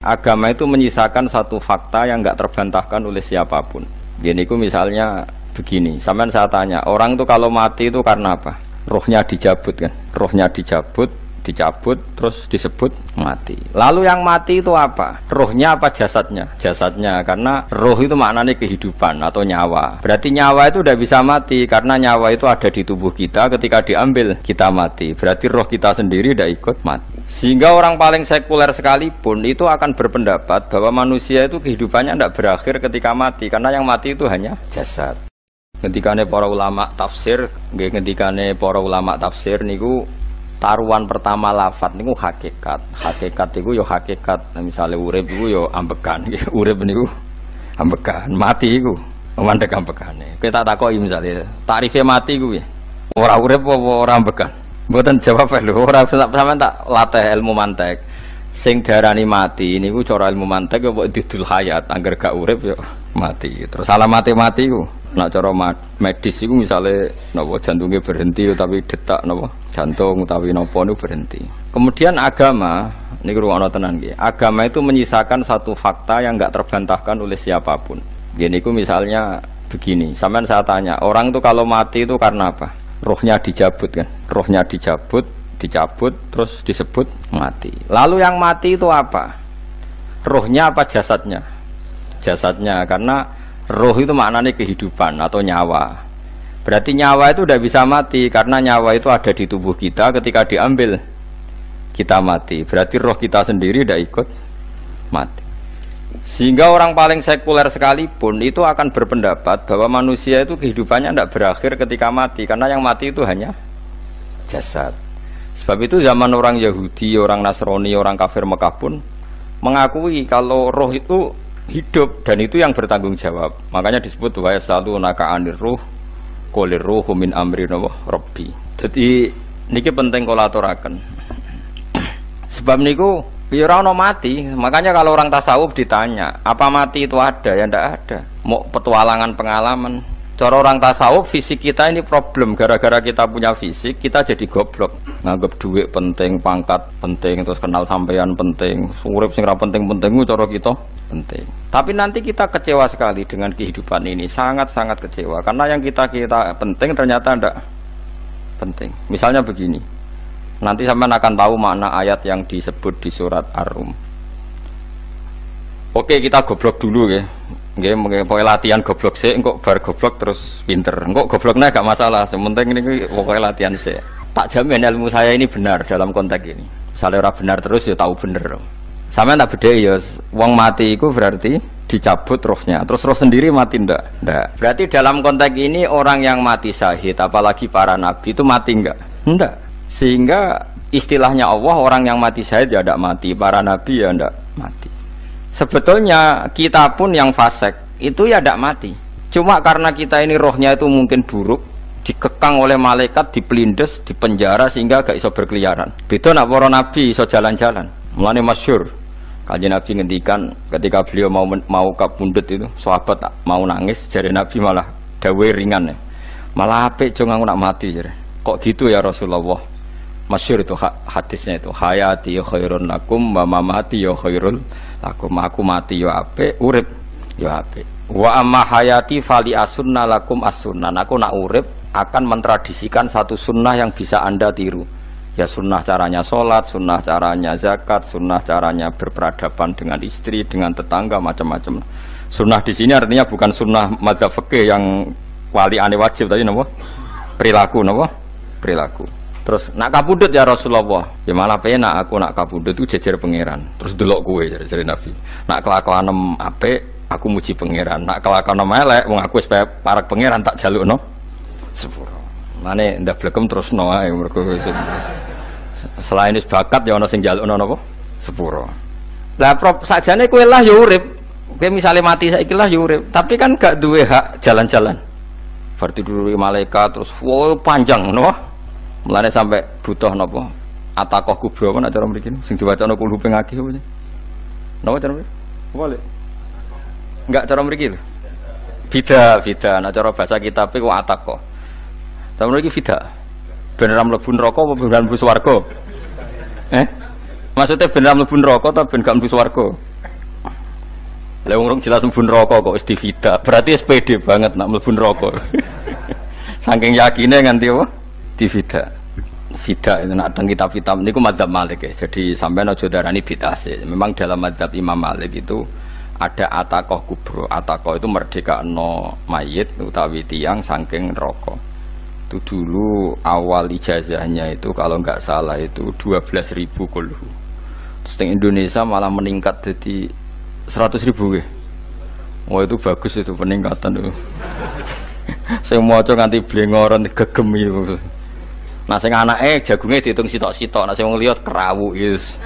agama itu menyisakan satu fakta yang nggak terbantahkan oleh siapapun. Gini, misalnya begini, sampean saya tanya, orang itu kalau mati itu karena apa? Rohnya dicabut kan? Rohnya dicabut, terus disebut mati. Lalu yang mati itu apa? Rohnya apa jasadnya? Jasadnya, karena roh itu maknanya kehidupan atau nyawa. Berarti nyawa itu udah bisa mati, karena nyawa itu ada di tubuh kita, ketika diambil kita mati. Berarti roh kita sendiri udah ikut mati. Sehingga orang paling sekuler sekalipun itu akan berpendapat bahwa manusia itu kehidupannya tidak berakhir ketika mati, karena yang mati itu hanya jasad. Ketikane para ulama tafsir niku taruhan pertama lafadz niku hakikat. Hakikat niku yo hakikat. Misalnya urip niku yo ambekan. Urip niku ambekan, mati niku mandek ambekane. Kita takoki misalnya tarife mati niku ya. Ora urip apa ora ambekan. Mboten jawab lho, ora sampean tak latih ilmu mantek. Sing diarani mati niku cara ilmu mantek yo didul hayat, angger gak urip yo mati. Terus alamate mati ku nek cara medis iku misale napa jantunge berhenti tapi detak napa jantung utawi napa niku berhenti. Kemudian agama niku ruwono tenan nggih. Agama itu menyisakan satu fakta yang enggak terbantahkan oleh siapapun. Nggih niku misalnya begini, sampean saya tanya, orang itu kalau mati itu karena apa? Rohnya dicabut kan? Rohnya dicabut, terus disebut mati. Lalu yang mati itu apa? Rohnya apa jasadnya? Jasadnya, karena roh itu maknanya kehidupan atau nyawa. Berarti nyawa itu udah bisa mati, karena nyawa itu ada di tubuh kita, ketika diambil kita mati. Berarti roh kita sendiri udah ikut mati. Sehingga orang paling sekuler sekalipun itu akan berpendapat bahwa manusia itu kehidupannya tidak berakhir ketika mati, karena yang mati itu hanya jasad. Sebab itu zaman orang Yahudi, orang Nasrani, orang kafir Mekah pun mengakui kalau roh itu hidup dan itu yang bertanggung jawab. Makanya disebut wa yasalunaka 'anir ruh qolir ruhu min amri rabbi. Jadi niki penting kula aturaken. Sebab niku ya ora ono mati. Makanya kalau orang tasawuf ditanya, apa mati itu ada? Ya ndak ada. Mau petualangan pengalaman. Cara orang tasawuf fisik kita ini problem, gara-gara kita punya fisik kita jadi goblok. Nganggep duit penting, pangkat penting, terus kenal sampean penting, urip sing ra penting-penting ku cara kita penting. Tapi nanti kita kecewa sekali dengan kehidupan ini, sangat-sangat kecewa karena yang kita penting ternyata ndak penting. Misalnya begini. Nanti sampean akan tahu makna ayat yang disebut di surat Ar-Rum. Oke, kita goblok dulu ya. Nggih, pokoke latihan goblok sik, engko bar goblok terus pinter. Engko gobloknya gak masalah, sementing ini pokoke latihan sik. Tak jamin ilmu saya ini benar dalam konteks ini. Misalnya ora benar terus ya tahu bener. Sampeyan tak bedheki ya, wong mati iku berarti dicabut rohnya. Terus roh sendiri mati ndak? Ndak. Berarti dalam konteks ini orang yang mati syahid, apalagi para nabi itu mati enggak? Ndak. Sehingga istilahnya Allah, orang yang mati syahid ya ndak mati, para nabi ya ndak mati. Sebetulnya kita pun yang fasik itu ya tidak mati. Cuma karena kita ini rohnya itu mungkin buruk, dikekang oleh malaikat, dipelindes, dipenjara sehingga gak iso berkeliaran. Beda nak para nabi iso jalan-jalan. Mulane masyhur Kanjeng Nabi ngendikan ketika beliau mau kabundut itu, sahabat mau nangis, jare Nabi malah dawe ringan ya. Malah apik jo aku nak mati jare. Kok gitu ya Rasulullah? Masyhur itu hadisnya itu, hayati ya khairun lakum wa mamati ya khairul lakum. Aku mati ya apik, urip ya apik. Wa amma hayati fali asunna lakum as-sunnah. Aku nak urip akan mentradisikan satu sunnah yang bisa Anda tiru. Ya sunnah caranya sholat, sunnah caranya zakat, sunnah caranya berperadaban dengan istri, dengan tetangga, macam-macam. Sunnah di sini artinya bukan sunnah madzhab fikih yang wali ane wajib tadi, napa? Perilaku, napa? Perilaku. Terus nak kabudut ya Rasulullah, ya malah penak aku nak kabudut itu jejer pangeran. Terus delok kowe jare Nabi. Nak kelakuanem apik, aku muji pangeran. Nak kelakuanem elek, wong aku wis parek pangeran tak jalukno sepuro. Mane ndak blekem terusno ae mergo selain wis bakat ya ana sing jalukno napa? Sepuro. Lah sakjane kowe lah ya urip. Kowe misale mati saiki lah ya urip, tapi kan gak duwe hak jalan-jalan. Berarti dulu malaikat terus panjang no. Mulane sampai butuh napa? Atakoh kubro apa nek cara mriki sing diwacana kulhupe ngakeh apa? Napa cara mriki? Boleh. Enggak cara mriki lho. Bida, nek cara bahasa kitab iku atakoh. Cara mriki bida. Ben ora mlebu neraka apa ben mlebu swarga? Maksudnya ben ora mlebu neraka ta ben gak mlebu swarga? Lah wong jelas mlebu neraka kok wis divida. Berarti SPD banget nak mlebu neraka. Saking yakine nganti apa? Divida. Vida itu nak teng kitab-kitab niku madzhab Malik ya. Jadi sampean aja darani bid'ah sih. Memang dalam madzhab Imam Malik itu ada ataqah kubro. Ataqah itu merdekakno mayit utawi tiyang saking neraka. Itu dulu awal ijazahnya itu kalau nggak salah itu 12.000 kulhu. Terus di Indonesia malah meningkat jadi 100.000 ya. Wah itu bagus itu peningkatan itu. Saya mau coba nganti blengoran gegem itu. Nah sing anake jagunge diitung sitok-sitok, nah sing wong liya kerawu is.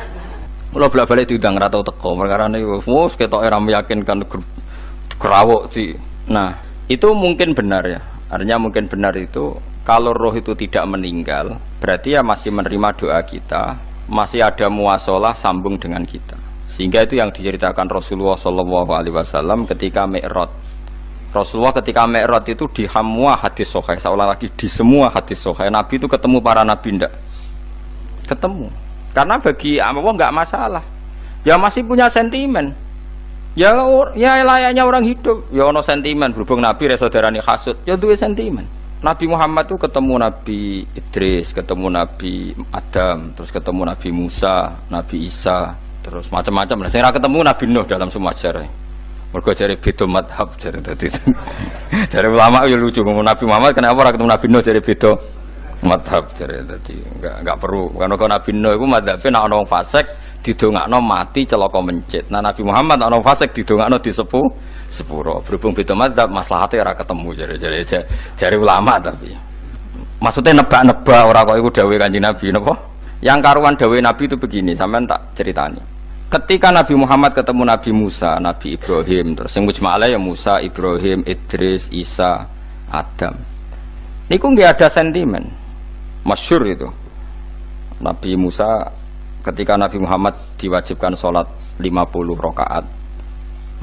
Mula bolak-balik diundang ra tau teko, perkara niku wis ketoke ra meyakinkan kerawuk sih. Nah, itu mungkin benar ya. Artinya mungkin benar itu kalau roh itu tidak meninggal, berarti ya masih menerima doa kita, masih ada muasalah sambung dengan kita. Sehingga itu yang diceritakan Rasulullah SAW ketika Mi'raj. Rasulullah ketika Mi'raj itu di semua hadis sahih, seolah lagi di semua hadis sahih Nabi itu ketemu para nabi ndak? Ketemu. Karena bagi Allah nggak masalah. Ya masih punya sentimen. Ya layaknya orang hidup. Ya ono sentimen berhubung Nabi saudarane hasud, ya duwe sentimen. Nabi Muhammad itu ketemu Nabi Idris, ketemu Nabi Adam, terus ketemu Nabi Musa, Nabi Isa, terus macam-macam. Sing ra ketemu Nabi Nuh dalam semua sejarah. Mergo jare beda madhab jare dadi. Jare ulama ya lucu ngomong Nabi Muhammad kenapa ora ketemu Nabi Nuh jare beda madhab jare dadi. Enggak perlu. Karena kalau Nabi Nuh iku madhabe nek ana wong fasik didongakno mati celaka mencit. Nah Nabi Muhammad ana wong fasik didongakno sepuro. Berhubung beda madhab maslahate ora ketemu jare ulama tapi. Maksudnya nebak-nebak ora kok iku dawuhe Kanjeng Nabi napa? Yang karuan dawuhe Nabi itu begini, sampean tak ceritani. Ketika Nabi Muhammad ketemu Nabi Musa, Nabi Ibrahim, terus yang mujma'alah ya Musa, Ibrahim, Idris, Isa, Adam. Niku nggak ada sentimen, masyhur itu. Nabi Musa, ketika Nabi Muhammad diwajibkan sholat 50 rakaat,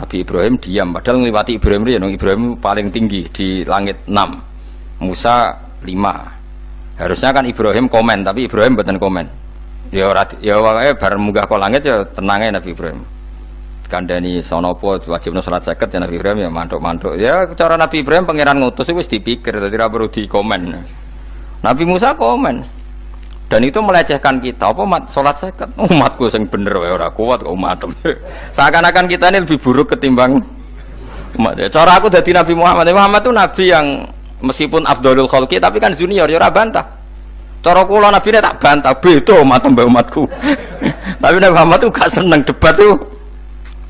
Nabi Ibrahim diam. Padahal ngliwati Ibrahim ya, Ibrahim paling tinggi di langit 6, Musa 5. Harusnya kan Ibrahim komen, tapi Ibrahim bukan komen. Ya wae bar munggah ke langit ya tenange Nabi Ibrahim. Kandhani sonopo wajibna salat 50 ya Nabi Ibrahim ya mantuk-mantuk. Ya cara Nabi Ibrahim pangeran ngutus wis dipikir dadi ora perlu dikomen. Nabi Musa komen. Dan itu melecehkan kita. Apa salat 50? Umatku sing bener wae ora kuat kok umatem. Seakan-akan kita ini lebih buruk ketimbang umat. Cara aku dadi Nabi Muhammad. Muhammad itu nabi yang meskipun afdhalul khalqi tapi kan junior ya ora bantah. Cara kula Nabi ini tak bantah, beda umatku. Tapi Nabi Muhammad itu gak seneng debat itu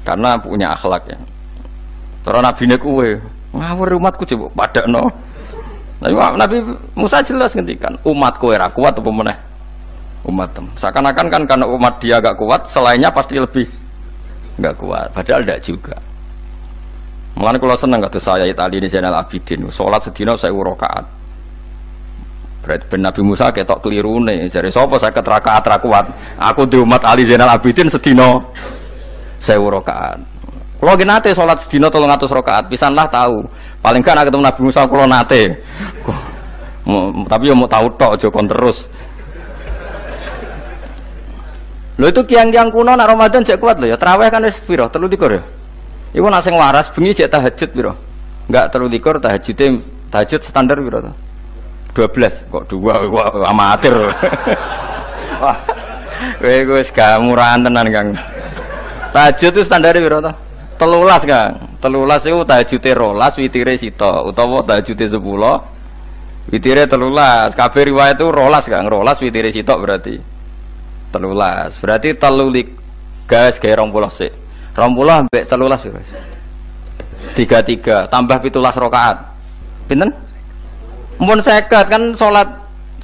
karena punya akhlak ya. Cara Nabi ini kuwe ngawur umatku coba padakno. Nabi Musa jelas ngendikan umatku ora kuat apa meneh umatem. Seakan-akan kan karena umat dia gak kuat, selainnya pasti lebih gak kuat. Padahal tidak juga. Mulane kula seneng kados saya Ali ini Zainal Abidin, salat sedina 1000 rakaat. Berarti ben Nabi Musa ketok kelirune. Jare sapa 50 rakaat ra kuat? Aku di umat Ali Zainal Abidin sedina 1000 rakaat. Kula nggih nate salat sedina 300 rakaat. Pisanlah tahu. Paling kan ketemu Nabi Musa kula nate. Tapi yo mau tahu tok aja kon terus. Lho itu kiang-kiang kuno nak Ramadan cek kuat lho ya. Tarawih kan wis piro? 33 ya. Iku nak sing waras bengi cek tahajud piro? Enggak 33 tahajud standar piro to? 12 kok 2 amatir. Wah. Kowe wis gak murahan tenan, Kang. Tahajud itu standare piro to? 13, Kang. 13 iku tahajude 12, witire sita utawa tahajude 10, witire 13. Kabeh riwayat itu 12, Kang. 12 witire sita berarti 13. Berarti 3 gas gawe 20 sik. 20 ambek 13 wis. 33 tambah 17 rakaat. Pinten? Mun 50 kan sholat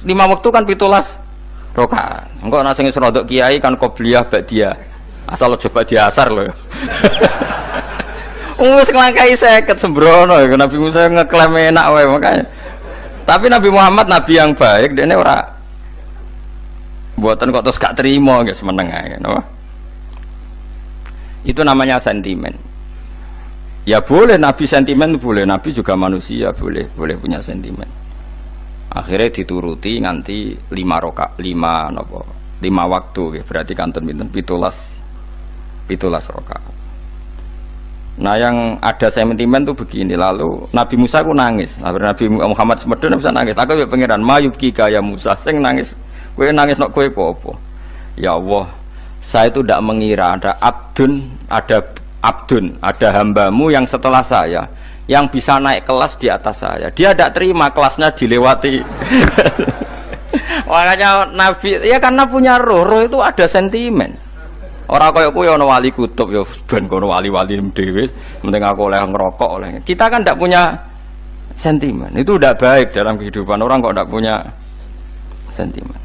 5 waktu kan 17 rakaat. Engko ana sing rodok kiai kan qobliyah ba'diyah. Asal coba diasar lho. Wis nglangkai 50 sembrono Nabi Musa ngeklaim enak wae makanya. Tapi Nabi Muhammad nabi yang baik dene ora mboten kok terus gak trimo nggih semeneng ae napa. Itu namanya sentimen. Ya boleh Nabi sentimen boleh, Nabi juga manusia boleh punya sentimen. Akhirnya dituruti nganti 5 waktu, berarti kanten pinten 17 rakaat. Nah yang ada sentimen tuh begini, lalu Nabi Musa ku nangis, Nabi Muhammad semedun bisa nangis. Aku ya pangeran mayubki kaya Musa, sing nangis, kowe nangis nok kowe apa? Ya Allah, saya itu tidak mengira ada abdun, ada hambamu yang setelah saya, yang bisa naik kelas di atas saya. Dia tidak terima kelasnya dilewati. Makanya Nabi, ya karena punya roh itu ada sentimen. Orang kaya kowe ana wali kutub ya ben kono wali-wali dhewe, penting aku oleh ngerokok oleh. Kita kan tidak punya sentimen. Itu tidak baik dalam kehidupan orang kok tidak punya sentimen.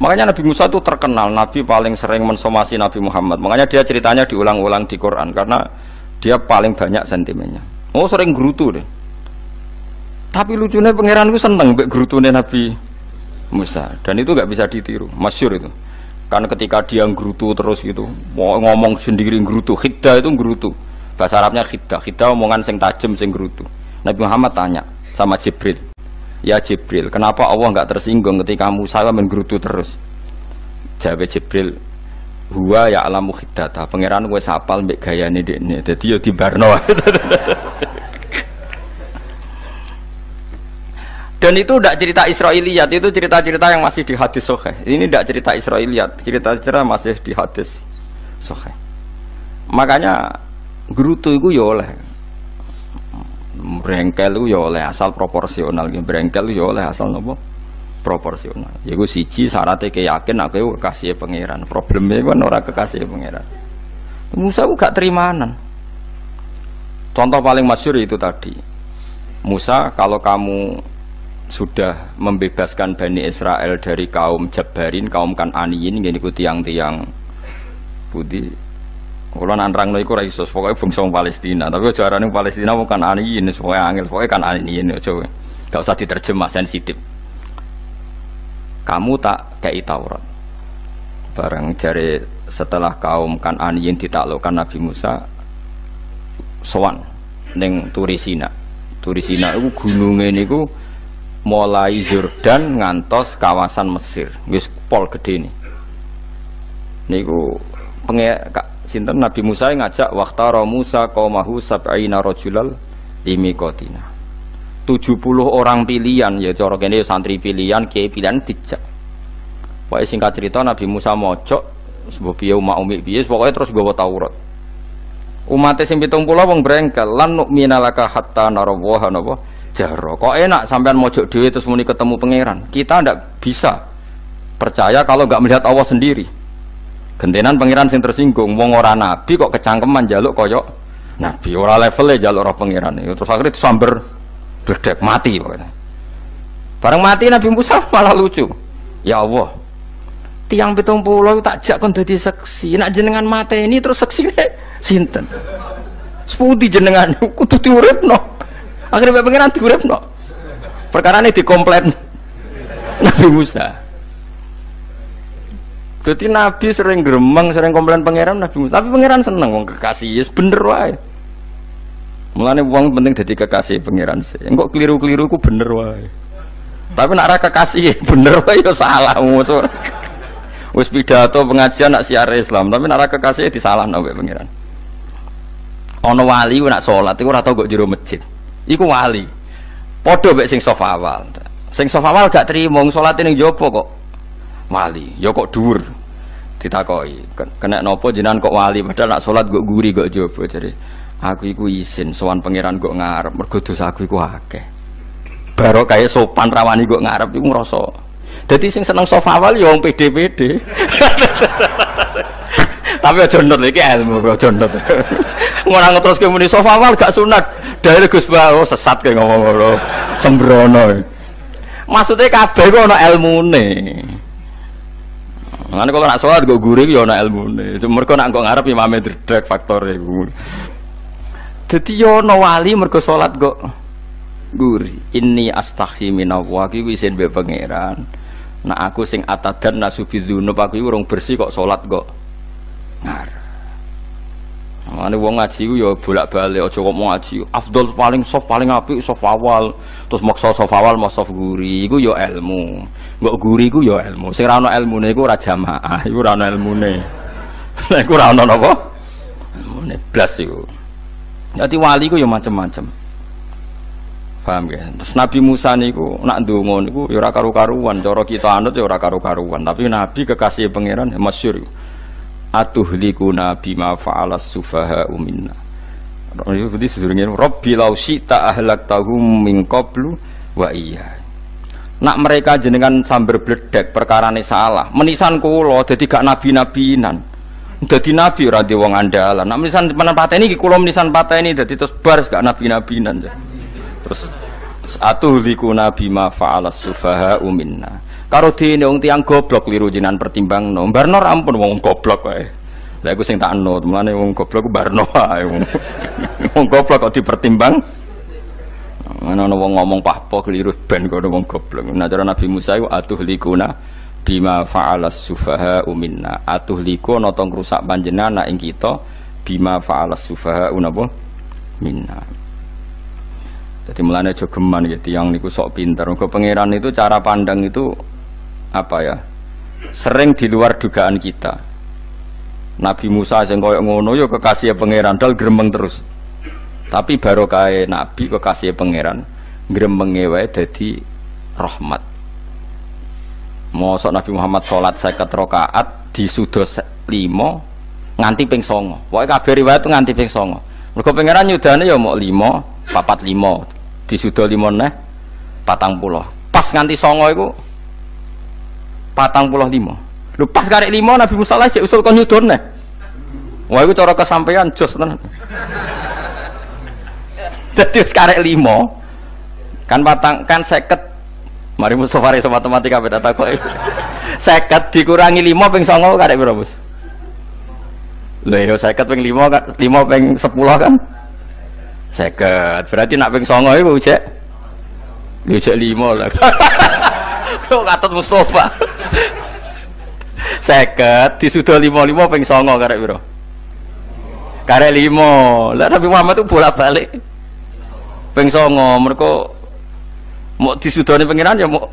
Makanya Nabi Musa itu terkenal Nabi paling sering mensomasi Nabi Muhammad. Makanya dia ceritanya diulang-ulang di Quran karena dia paling banyak sentimennya. Oh sering gerutu deh. Tapi lucunya pangeranku seneng mbek gerutune Nabi Musa dan itu nggak bisa ditiru, masyhur itu. Karena ketika dia nggerutu terus gitu, ngomong sendiri nggerutu, khiddah itu nggerutu. Bahasa Arabnya khiddah, khiddah omongan sing tajem sing nggerutu. Nabi Muhammad tanya sama Jibril, ya Jibril, kenapa Allah nggak tersinggung ketika Musa menggerutu terus? Jawab Jibril, huwa ya alamu khiddata, pangeran wis hafal mbek gayane dekne, dadi yo dibarno. Dan itu tidak cerita Israiliyat, itu cerita-cerita yang masih di hadis sahih. Ini tidak cerita Israiliyat, cerita-cerita masih di hadis sahih. Makanya gerutu itu ya oleh, brengkel itu ya oleh asal proporsional, brengkel itu ya oleh asal nopo proporsional. Yaiku siji syaratnya keyakin aku kekasih pangeran. Problemnya kan orang kekasih pangeran. Musa itu gak terimanan. Contoh paling masyhur itu tadi. Musa, kalau kamu sudah membebaskan Bani Israel dari kaum Jabbarin, kaum Kan'aniyin, ini ku tiang-tiang putih. Kalau nantrang lo iku raisos, pokoknya bangsa Palestina. Tapi ajaran yang Palestina bukan Kan'aniyin, pokoknya angel, pokoknya Kan'aniyin. Gak usah diterjemah, sensitif. Kamu tak kei Taurat. Bareng jari setelah kaum Kan'aniyin ditaklukkan Nabi Musa, sowan ning Turisina. Turisina itu gunungnya niku mulai Yordan ngantos kawasan Mesir, wis pol gede nih. Niku sinten Nabi Musa ngajak waqtara Musa qaumahu sab'ina rajulal limiqatina. 70 orang pilihan ya cara kene santri pilihan, kiai pilihan dijak. Pokoke singkat cerita Nabi Musa mojok sebab piye umat umi piye pokoke terus nggawa Taurat. Umat sing 70 wong brengkel lan nu'minalaka hatta narawaha napa jaro. Kok enak sampean mojok dhewe terus muni ketemu pangeran. Kita ndak bisa percaya kalau nggak melihat Allah sendiri. Gentenan pangeran sing tersinggung, wong ora nabi kok kecangkeman njaluk koyok nabi, ora levele njaluk roh pangeran. Terus akhirnya disamber bledek mati pokoknya. Bareng mati Nabi Musa malah lucu. Ya Allah, tiang 70 tak jak kon dadi seksi. Nek jenengan mateni terus seksine sinten? Sepundi jenengan kudu diuripno. Akhirnya pengiran diuripno. Perkara ini dikomplain Nabi Musa. Jadi Nabi sering gremeng, sering komplain pangeran Nabi Musa. Tapi pangeran seneng wong kekasih, yes bener wae. Mulane wong penting dadi kekasih pangeran sih. Engko keliru-keliru ku bener wae. Tapi nek ora kekasih bener wae ya salah musuh. Wis pidato pengajian nak siar Islam, tapi nek ora kekasih disalahno mbek pangeran. Ana wali ku nak salat iku ora tau kok jero masjid. Iku wali. Padha mek sing saf awal. Sing saf awal gak trimo salate ning jaba kok wali. Ya kok dhuwur. Ditakoki, kena napa jenengan kok wali padahal nak salat kok guri kok jaba jare. Aku iku isin sowan pangeran kok ngarep mergo dosaku iku akeh. Baro kaya sopan rawani kok ngarep iku ngrasa. Dadi sing seneng saf awal ya wong pede-pede. Tapi aja nut iki ilmu aja nut. Ora ngeteruske muni saf awal gak sunat. Dari Gus Bawo sesat kayak ngomong ngono, sembrono. Maksudnya kabeh kok ana ilmune. Ngene kalau nak sholat gue gurih ya ana ilmune. Mergo nak kok ngarep imame dredeg faktor iku. Dadi yo ana wali mergo sholat kok gurih. Inni astaghfi minallah iki isin mbek pangeran. Nak aku sing atadan nasubidzunub aku urung bersih kok sholat kok ngarep. Ane wong ngaji ku ya bolak-balik aja kok mau ngaji. Afdol paling soft paling apik soft awal, terus maksa soft awal mau soft guri iku ya ilmu. Mbok guri ku ya ilmu. Sing ora ana ilmune iku ora jamaah, iku ora ana ilmune. Nek ora ana napa? Ilmune blas iku. Dadi wali ku ya macam-macam. Paham ya? Terus Nabi Musa niku nak ndonga niku ya ora karu-karuan, cara kita anut ya ora karu-karuan, tapi Nabi kekasih pangeran masyhur. Atuhlikuna bima fa'alas sufaha minna. Itu berarti sedurunge Rabbi law syi'ta ahlaktahum min qablu wa iya. Nak mereka jenengan sambar bledek perkarane salah, menisan kula dadi gak nabi-nabinan. Dadi nabi ora di wong andalan. Nak menisan pateni iki kula menisan pateni dadi terus bar gak nabi-nabinan. Terus atuhlikuna bima fa'alas sufaha minna. Karo dene wong tiyang goblok kliru jenengan pertimbangno. Barno ampun wong goblok wae. Lah iku sing tak anut, mulane wong goblok ku barno wae. Wong goblok kok dipertimbang. Ana wong ngomong pahpo keliru ben kok wong goblok. Nah cara Nabi Musa iku atuhlikuna bima fa'alas sufaha minna. Atuhliku ana tong rusak panjenengan ing kita bima fa'alas sufaha napa minna. Jadi mulane aja geman ya tiyang niku sok pinter. Mergo pangeran itu cara pandang itu apa ya? Sering di luar dugaan kita. Nabi Musa sing koyo ngono ya kekasih pangeran dal gremeng terus. Tapi barokah Nabi kekasih pangeran gremenge wae dadi rahmat. Mosok Nabi Muhammad salat 50 rakaat disudos 5 nganti ping 9. Pokoke kabeh riwayat nganti ping 9. Mergo pangeran nyudane ya mok 5, 4-5 disudo 5 neh 40. Pas nganti 9 iku 45. Lho pas karek 5 Nabi Musa lagi usul kon nyudon neh. Wah iku cara kesampaian jos tenan. Dadi wis karek 5 kan kan 50. Mari Mustofa iso matematika beda takoki. 50 dikurangi 5 ping 9 karek piro, Bos? Lho yo 50 ping 5 kan 5 ping 10 kan 50. Berarti nak ping 9 iku cek. Yo cek 5 lah. Kok katut Mustofa. 50 disudo 55 ping 9 karek piro? Karek 5. Lah Nabi Muhammad itu bolak-balik ping 9 mergo mau disudone pangeran ya mau.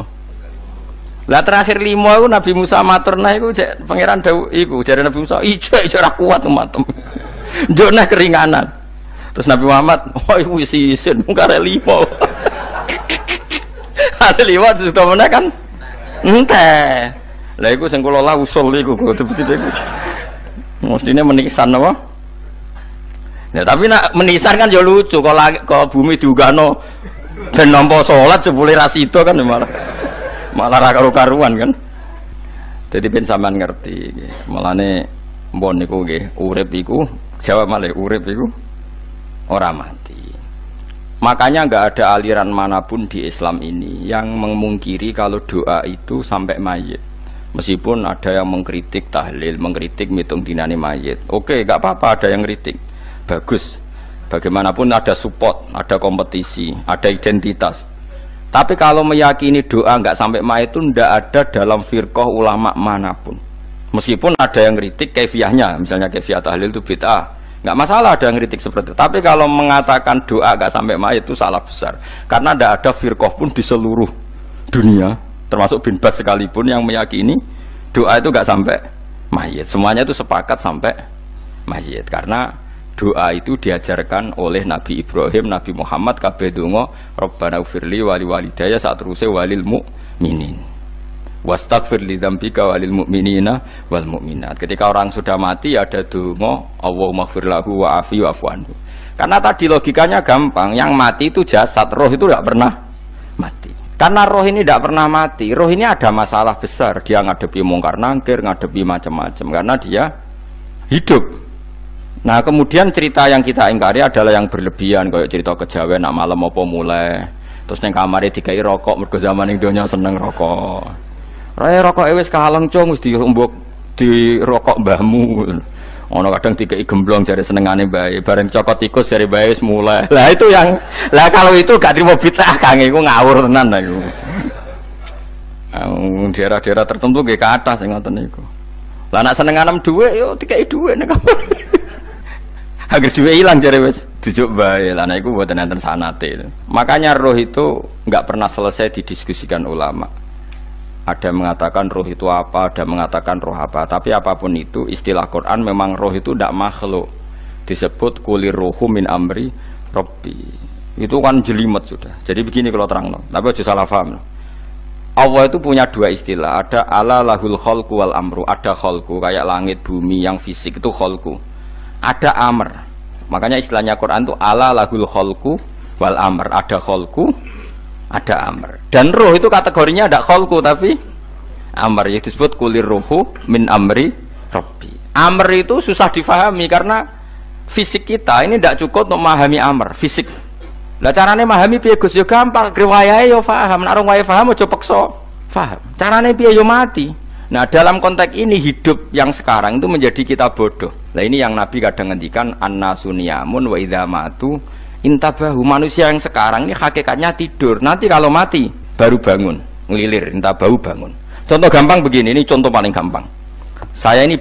Lah terakhir 5 iku Nabi Musa matur nah iku cek pangeran dawuh iku jare Nabi Musa ijo ora kuat matem. Njuk nah keringanan. Terus Nabi Muhammad oh iku wis isin karek 5. Ada 5 sudah meneh kan enteh. Lah iku sing kula lah usul iku betul-betul iku. Mestine menisan apa? Ya tapi nak menisan kan ya lucu kalau bumi diugano ben nampa salat jebule ra sida kan malah ra karo-karuan kan. Dadi ben sampean ngerti nggih. Mulane mbon niku nggih urip iku jawab malih urip iku ora mati. Makanya enggak ada aliran manapun di Islam ini yang memungkiri kalau doa itu sampai mayit. Meskipun ada yang mengkritik tahlil, mengkritik mitung dinane mayit. Oke, enggak apa-apa ada yang kritik. Bagus. Bagaimanapun ada support, ada kompetisi, ada identitas. Tapi kalau meyakini doa enggak sampai mayit itu enggak ada dalam firqah ulama manapun. Meskipun ada yang kritik kaifiahnya, misalnya kaifiah tahlil itu bid'ah. Enggak masalah ada yang kritik seperti itu. Tapi kalau mengatakan doa enggak sampai mayit itu salah besar. Karena enggak ada firqah pun di seluruh dunia, termasuk bin Bas sekalipun yang meyakini doa itu enggak sampai mayit. Semuanya itu sepakat sampai mayit. Karena doa itu diajarkan oleh Nabi Ibrahim, Nabi Muhammad kabeh donga Rabbana ufirli wali walidayya saat teruse walil mu'minin wastaghfir li dzambika walil mu'minina wal mu'minat. Ketika orang sudah mati ada donga Allahumma ighfir lahu wa afi wa'fu anhu. Karena tadi logikanya gampang, yang mati itu jasad, roh itu tidak pernah mati. Karena roh ini tidak pernah mati, roh ini ada masalah besar, dia ngadepi mungkar nangkir, ngadepi macam-macam karena dia hidup. Nah kemudian cerita yang kita ingkari adalah yang berlebihan, kayak cerita kejawen nak malam apa mulai terus neng kamar dikai rokok mergo zaman ning donya seneng rokok. Raya rokok wis kaleng cung wis diumbuk di rokok mbahmu. Ono kadang dikai gemblong jare senengane bae, bareng cokot tikus jare bae wis mulai. Lah itu yang lah kalau itu gak trimo bid'ah Kang iku ngawur tenan lah iku. Daerah-daerah tertentu nggih kathah sing ngoten niku. Lah nak senengane dhuwit yo dikai dhuwit nek agar duit hilang jare wis dijuk bae lan iku mboten enten sanate. Makanya roh itu enggak pernah selesai didiskusikan ulama. Ada yang mengatakan roh itu apa, ada yang mengatakan roh apa. Tapi apapun itu istilah Quran memang roh itu tidak makhluk. disebut kulir ruhu min amri rabbi. Itu kan jelimet sudah. Jadi begini kalau terang, tapi aja salah paham. Allah itu punya dua istilah. Ada ala lahul khalqu wal amru. Ada khalqu kayak langit bumi yang fisik itu khalqu. Ada amr. Makanya istilahnya Quran itu ala lahul khalqu wal amr. Ada khalqu, ada amr. Dan roh itu kategorinya ada khalqu tapi amr, yang disebut kulir ruhu min amri rabbi. Amr itu susah difahami karena fisik kita ini tidak cukup untuk memahami amr fisik. Lah carane memahami piye Gus? Ya gampang, riwayahe yo paham, nek ora wae paham aja peksa paham. Carane piye yo mati. Nah, dalam konteks ini hidup yang sekarang itu menjadi kita bodoh. Nah, ini yang Nabi kadang ngendikan annasuniyamun wa idza matu intabahu. Manusia yang sekarang ini hakikatnya tidur. Nanti kalau mati baru bangun, ngelilir, intabahu bangun. Contoh gampang begini, ini contoh paling gampang. Saya ini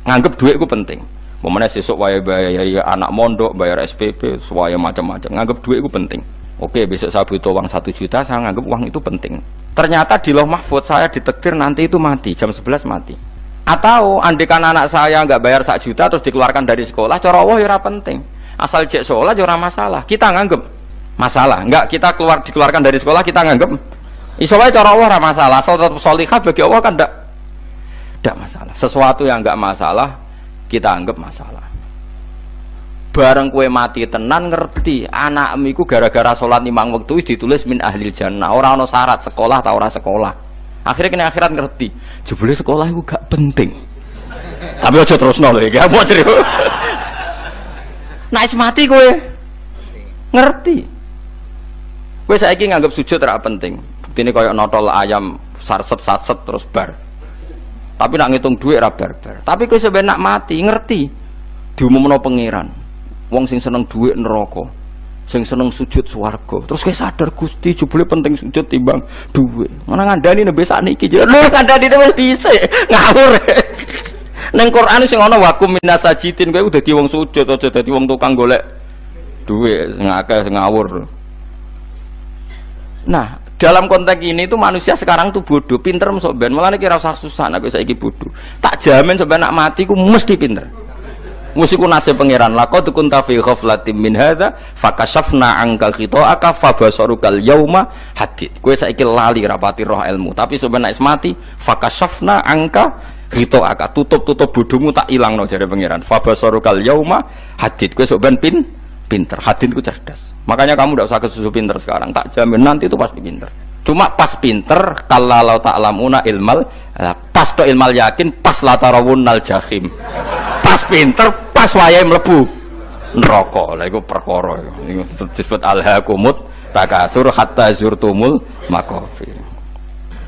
nganggep duit itu penting. Momennya sesuk wae bayar anak mondok, bayar SPP, semuanya macam-macam. Nganggep duit itu penting. Oke, besok saya butuh uang 1 juta, saya nganggep uang itu penting. Ternyata di Lauh Mahfudz saya ditakdir nanti itu mati, jam 11 mati. Atau andekan anak saya nggak bayar 1 juta terus dikeluarkan dari sekolah, cara Allah ya penting. Asal jek sholat ya masalah. Kita nganggep masalah. Enggak, kita dikeluarkan dari sekolah kita nganggep iso wae cara Allah masalah. Asal tetap sholihah bagi Allah kan enggak masalah. Sesuatu yang enggak masalah kita anggap masalah. Bareng kue mati tenan ngerti anakmu iku gara-gara sholat 5 waktu ditulis min ahlil jannah. Ora ana syarat sekolah ta ora sekolah. Akhirnya kena akhirat ngerti. Jebule sekolah iku gak penting. Tapi aja terusno lho iki. Apa cerita? Nek mati kue ngerti. Kue saiki nganggap sujud ora penting. Buktine koyo notol ayam sarset terus bar. Tapi nak ngitung duit ra barbar. Tapi kowe sampe nak mati ngerti diumumno pangeran. Wong sing seneng duit neraka, sing seneng sujud swarga. Terus kowe sadar Gusti jebule penting sujud timbang duit. Mana ngandani nembe sakniki lho ngandani wis dhisik ngawur. Ning Quran sing ana wakum minasajidin kowe dadi wong sujud aja dadi wong tukang golek duit ngakeh ngawur. Nah, dalam konteks ini itu manusia sekarang tuh bodoh, pinter masuk ben. Malah nek ora usah susah nek saiki bodoh. Tak jamin sampai nak mati ku mesti pinter. Mesti ku nasib pangeran. Laqad kunta fi ghaflatin min hadza fakashafna anka khita'aka fabasarukal yauma hadid. Kowe saiki lali rapati roh ilmu, tapi sampai nek mati fakashafna anka khita'aka. Tutup bodohmu tak ilangno jare pangeran. Fabasarukal yauma hadid. Kowe sok ben pinter, hadin ku cerdas. Makanya kamu tidak usah kesusu pinter sekarang, tak jamin nanti itu pasti pinter. Cuma pas pinter, kalau ta'lamuna ilmal, pas to ilmal yakin, pas latarawunnal jahim. Pas pinter, pas wayai mlebu neraka. Lah iku perkara iku disebut alhaqumut takatsur hatta zurtumul maqabir.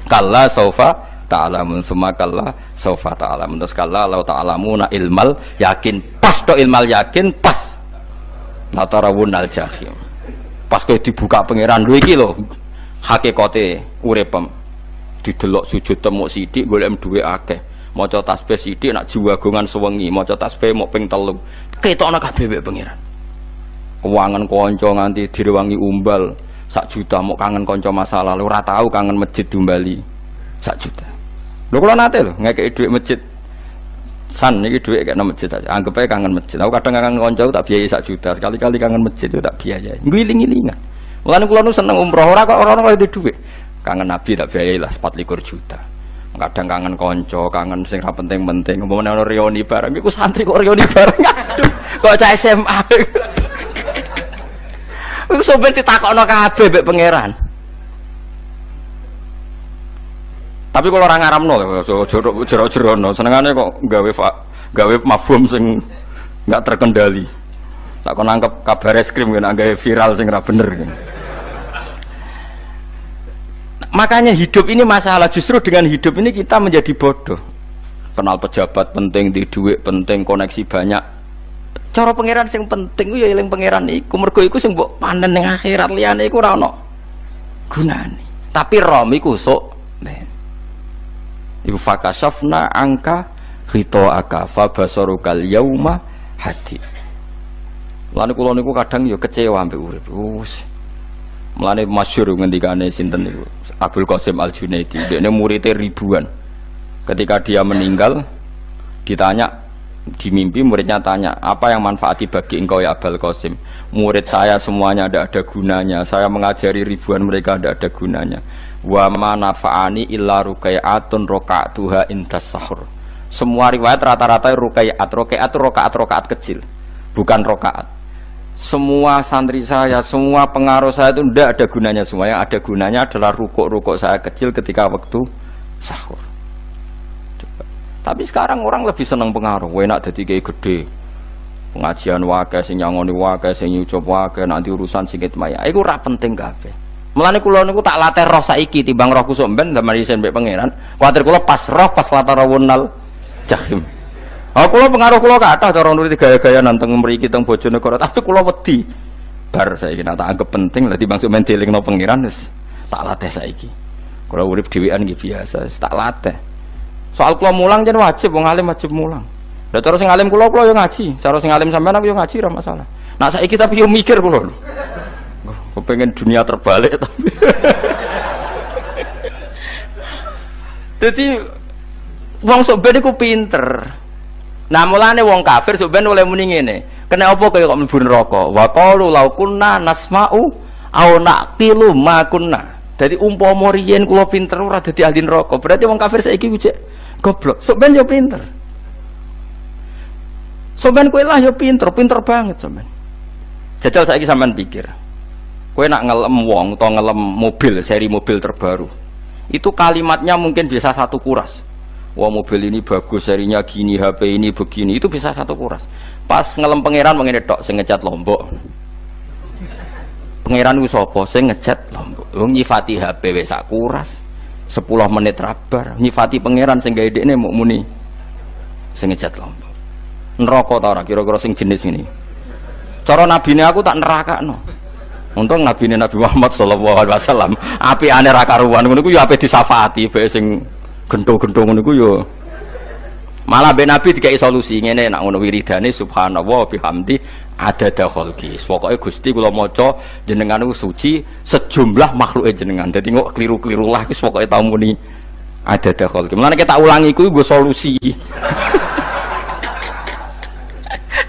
Kalla saufa ta'lamun summa kalla saufa ta'lamun. Terus kalla law ta'lamuna ilmal yakin, pas to ilmal yakin, pas latarawun al jahim. Pas kowe dibuka pangeran lho iki lho hakikate uripem. Didelok sujud temuk sithik golek duwe akeh. Maca tasbih sithik nak jiwagongan sewengi, maca tasbih mok ping 3. Ketokno kabeh wek pangeran. Kewangan kanca nganti direwangi umbal 1 juta mok kangen kanca masa lalu ora tau kangen masjid diumbali 1 juta. Lho kula nate lho ngekeki dhuwit masjid. San iki dhuwit kek nang masjid aja. Anggap ae kangen masjid. Aku kadang kangen kanca tak biayai 1 juta. Sekali-kali kangen masjid itu tak biayai. Ngiling-ngilingan. Mulane kula nu seneng umroh ora kok ora itu dhuwit. Kangen Nabi tak biayai lah 24 juta. Kadang kangen kanca, kangen sing ra penting-penting. Umpamane ana reuni bareng iku santri kok reuni bareng. Aduh, kok cah SMA. Iku sampe ditakokno kabeh mbek pangeran. Tapi kalau orang ngaramno jero-jerono senengane kok gawe mafhum sing enggak terkendali. Tak kon nangkep kabar eskrim kan gawe viral sing ora bener. Makanya hidup ini masalah, justru dengan hidup ini kita menjadi bodoh. Kenal pejabat penting, di duit penting, koneksi banyak. Cara pangeran sing penting ya eling pangeran iku, mergo iku sing mbok panen ning akhirat, liyane iku ora ono gunane. Tapi rom iku sok ben. Ibu fakashafna angka khita'aka fabasarukal yauma hadid. Lan kula niku kadang ya kecewa mbek urip. Mulane masyhur ngendikane sinten niku Abdul Qasim Al-Junaidi, dekne muridé ribuan. Ketika dia meninggal ditanya Di mimpi muridnya tanya, apa yang manfaati bagi engkau ya Abul Qasim? Murid saya semuanya tidak ada gunanya. Saya mengajari ribuan mereka tidak ada gunanya. Wa ma nafa'ani illa rukai'atun roka'atuha indas sahur. Semua riwayat rata-rata rukai'at. Rukai'at itu rokaat kecil, bukan rokaat. Semua santri saya, semua pengaruh saya itu tidak ada gunanya semua. Yang ada gunanya adalah rukuk-rukuk saya kecil ketika waktu sahur. Tapi sekarang orang lebih senang pengaruh, enak jadi kayak gede, pengajian wakai, sing nyangoni wakai, sing nyucup wakai, nanti urusan singkit maya, itu ora penting kabeh. Mulane kula niku tak latih roh saiki timbang roh kusuk ben zaman isen mbek pangeran. Kuwatir kula pas roh pas latih rawunal jahim. Kula pengaruh kula kathah cara nuruti gaya-gaya nanteng mriki teng Bojonegoro, tapi kula wedi. Bar saiki tak anggap penting lah timbang men delingno pangeran wis tak latih saiki. Kula urip dhewean nggih biasa, tak latih. Soal kula mulang jen wajib, wong alim wajib mulang. Lah cara sing alim kula yo ngaji, cara sing alim sampean aku yo ngaji ora masalah. Nah saiki tapi yo mikir kula. Kepengen dunia terbalik tapi. Jadi wong sok ben iku pinter. Nah mulane wong kafir sok ben oleh muni ngene. Kena apa kaya kok mlebu neraka? Wa qalu law kunna nasma'u aw naqilu ma kunna. Jadi umpama riyen kula pinter ora dadi ahli neraka, berarti wong kafir saiki cek goblok. Sok ben yo pinter. Sok ben kowe lah yo pinter banget sok ben. Jajal saiki sampean pikir. Kowe nak ngelem wong utawa ngelem mobil, seri mobil terbaru. Itu kalimatnya mungkin bisa satu kuras. Wah mobil ini bagus, serinya gini, HP ini begini, itu bisa satu kuras. Pas ngelem pangeran mengene tok sing ngecat Lombok. Pangeran ku sapa sing ngecat Lombok? Wong nyifati HP wis sak kuras. 10 menit rabar. Nyifati pangeran sing gawe dekne muk muni sing ngecat Lombok. Neraka ta ora kira-kira sing jenis ini. Cara nabine aku tak nerakakno. Untung nabine Nabi Muhammad sallallahu alaihi wasallam apikane ra karuan ngono ku ya ape disafaati bae sing gento-gento ngono ku ya. Malah ben Nabi dikai solusi ngene nek ngono wiridane subhanallah bihamdi adada khalqi. Pokoke Gusti kula maca jenengan niku suci sejumlah makhluke jenengan. Dadi kok kliru-kliru lah wis pokoke tau muni adada khalqi. Mulane kita ulangi kuwi nggo solusi.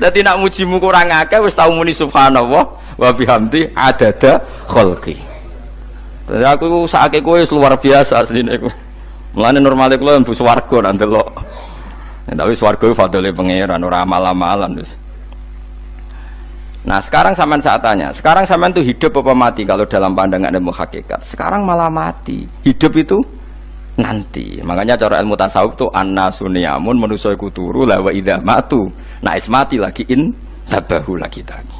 Dadi nak mujimu kurang akeh wis tau muni subhanallah wa bihamdi adada khalqi. Dadi aku sakake kowe luar biasa asline iku. Mulane normale kula mlebu swarga nak ndelok. Tapi swarga itu fadole pangeran ora amal-amalan wis. Nah sekarang sampean saat tanya, sekarang sampean itu hidup apa mati kalau dalam pandangan ilmu hakikat? Sekarang malah mati. Hidup itu nanti. Makanya cara ilmu tasawuf itu an-nasuniyamun manusia iku turu la wa idza matu. Nah mati lagi in tabahu lagi tadi.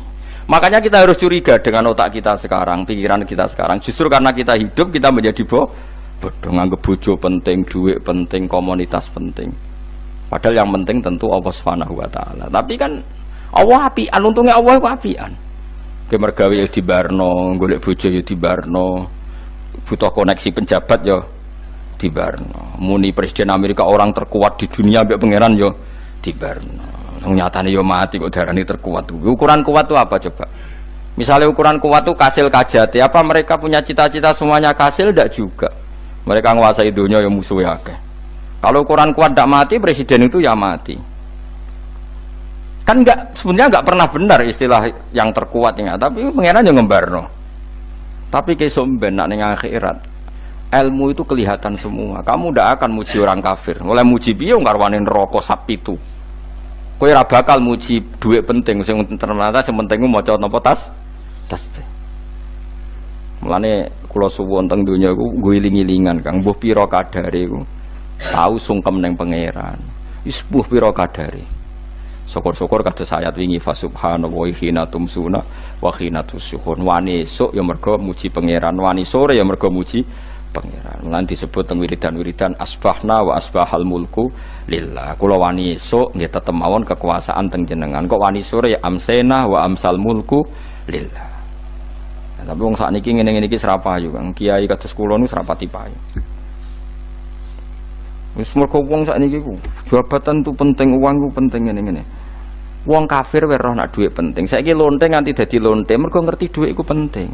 Makanya kita harus curiga dengan otak kita sekarang, pikiran kita sekarang. Justru karena kita hidup kita menjadi bodoh, nganggep bojo penting, duit penting, komunitas penting. Padahal yang penting tentu Allah Subhanahu wa taala. Tapi kan Allah apian, untungnya Allah itu apian. Ke mergawe ya dibarno, golek bojo ya dibarno. Butuh koneksi penjabat ya dibarno. Muni presiden Amerika orang terkuat di dunia mbek pangeran ya dibarno. Nyatane ya mati kok darani terkuat. Ukuran kuat itu apa coba? Misalnya ukuran kuat itu kasil kajati, apa mereka punya cita-cita semuanya kasil? Tidak juga. Mereka menguasai dunia yang musuhnya akeh. Kalau ukuran kuat tidak mati, presiden itu ya mati. Kan sebenarnya nggak pernah benar istilah yang terkuat ya, tapi pangeran yang ngembarno. Tapi kesomben nak ning akhirat, ilmu itu kelihatan semua. Kamu tidak akan muji orang kafir. Mulai muji biyo ngarwani neraka sapitu. Kowe ora bakal muji duit penting, sing ternyata sing penting maca napa tasbih. Mulane kula suwun teng donya iku ngiling-ilingan Kang, mbuh pira kadare iku. Tahu sungkem ning pangeran. Wis mbuh pira kadare. Syukur-syukur kados ayat wingi fa subhanallahi hina tumsuna wa hina tusyuhun. Wani esuk ya mergo muji pangeran, wani sore ya mergo muji pangeran. Lan disebut teng wiridan-wiridan asbahna wa asbahal mulku lillah. Kula wani esuk nggih tetep mawon kekuasaan teng jenengan. Kok wani sore ya amsena wa amsal mulku lillah. Tapi wong sakniki ngene-ngene iki serapayu Kang. Kiai kados kula niku serapati payu. Wis mergo wong sakniki ku jabatan tu penting, uang ku penting ngene-ngene. Wong kafir wae roh nak dhuwit penting. Saiki lonte nganti dadi lonte mergo ngerti dhuwit iku penting.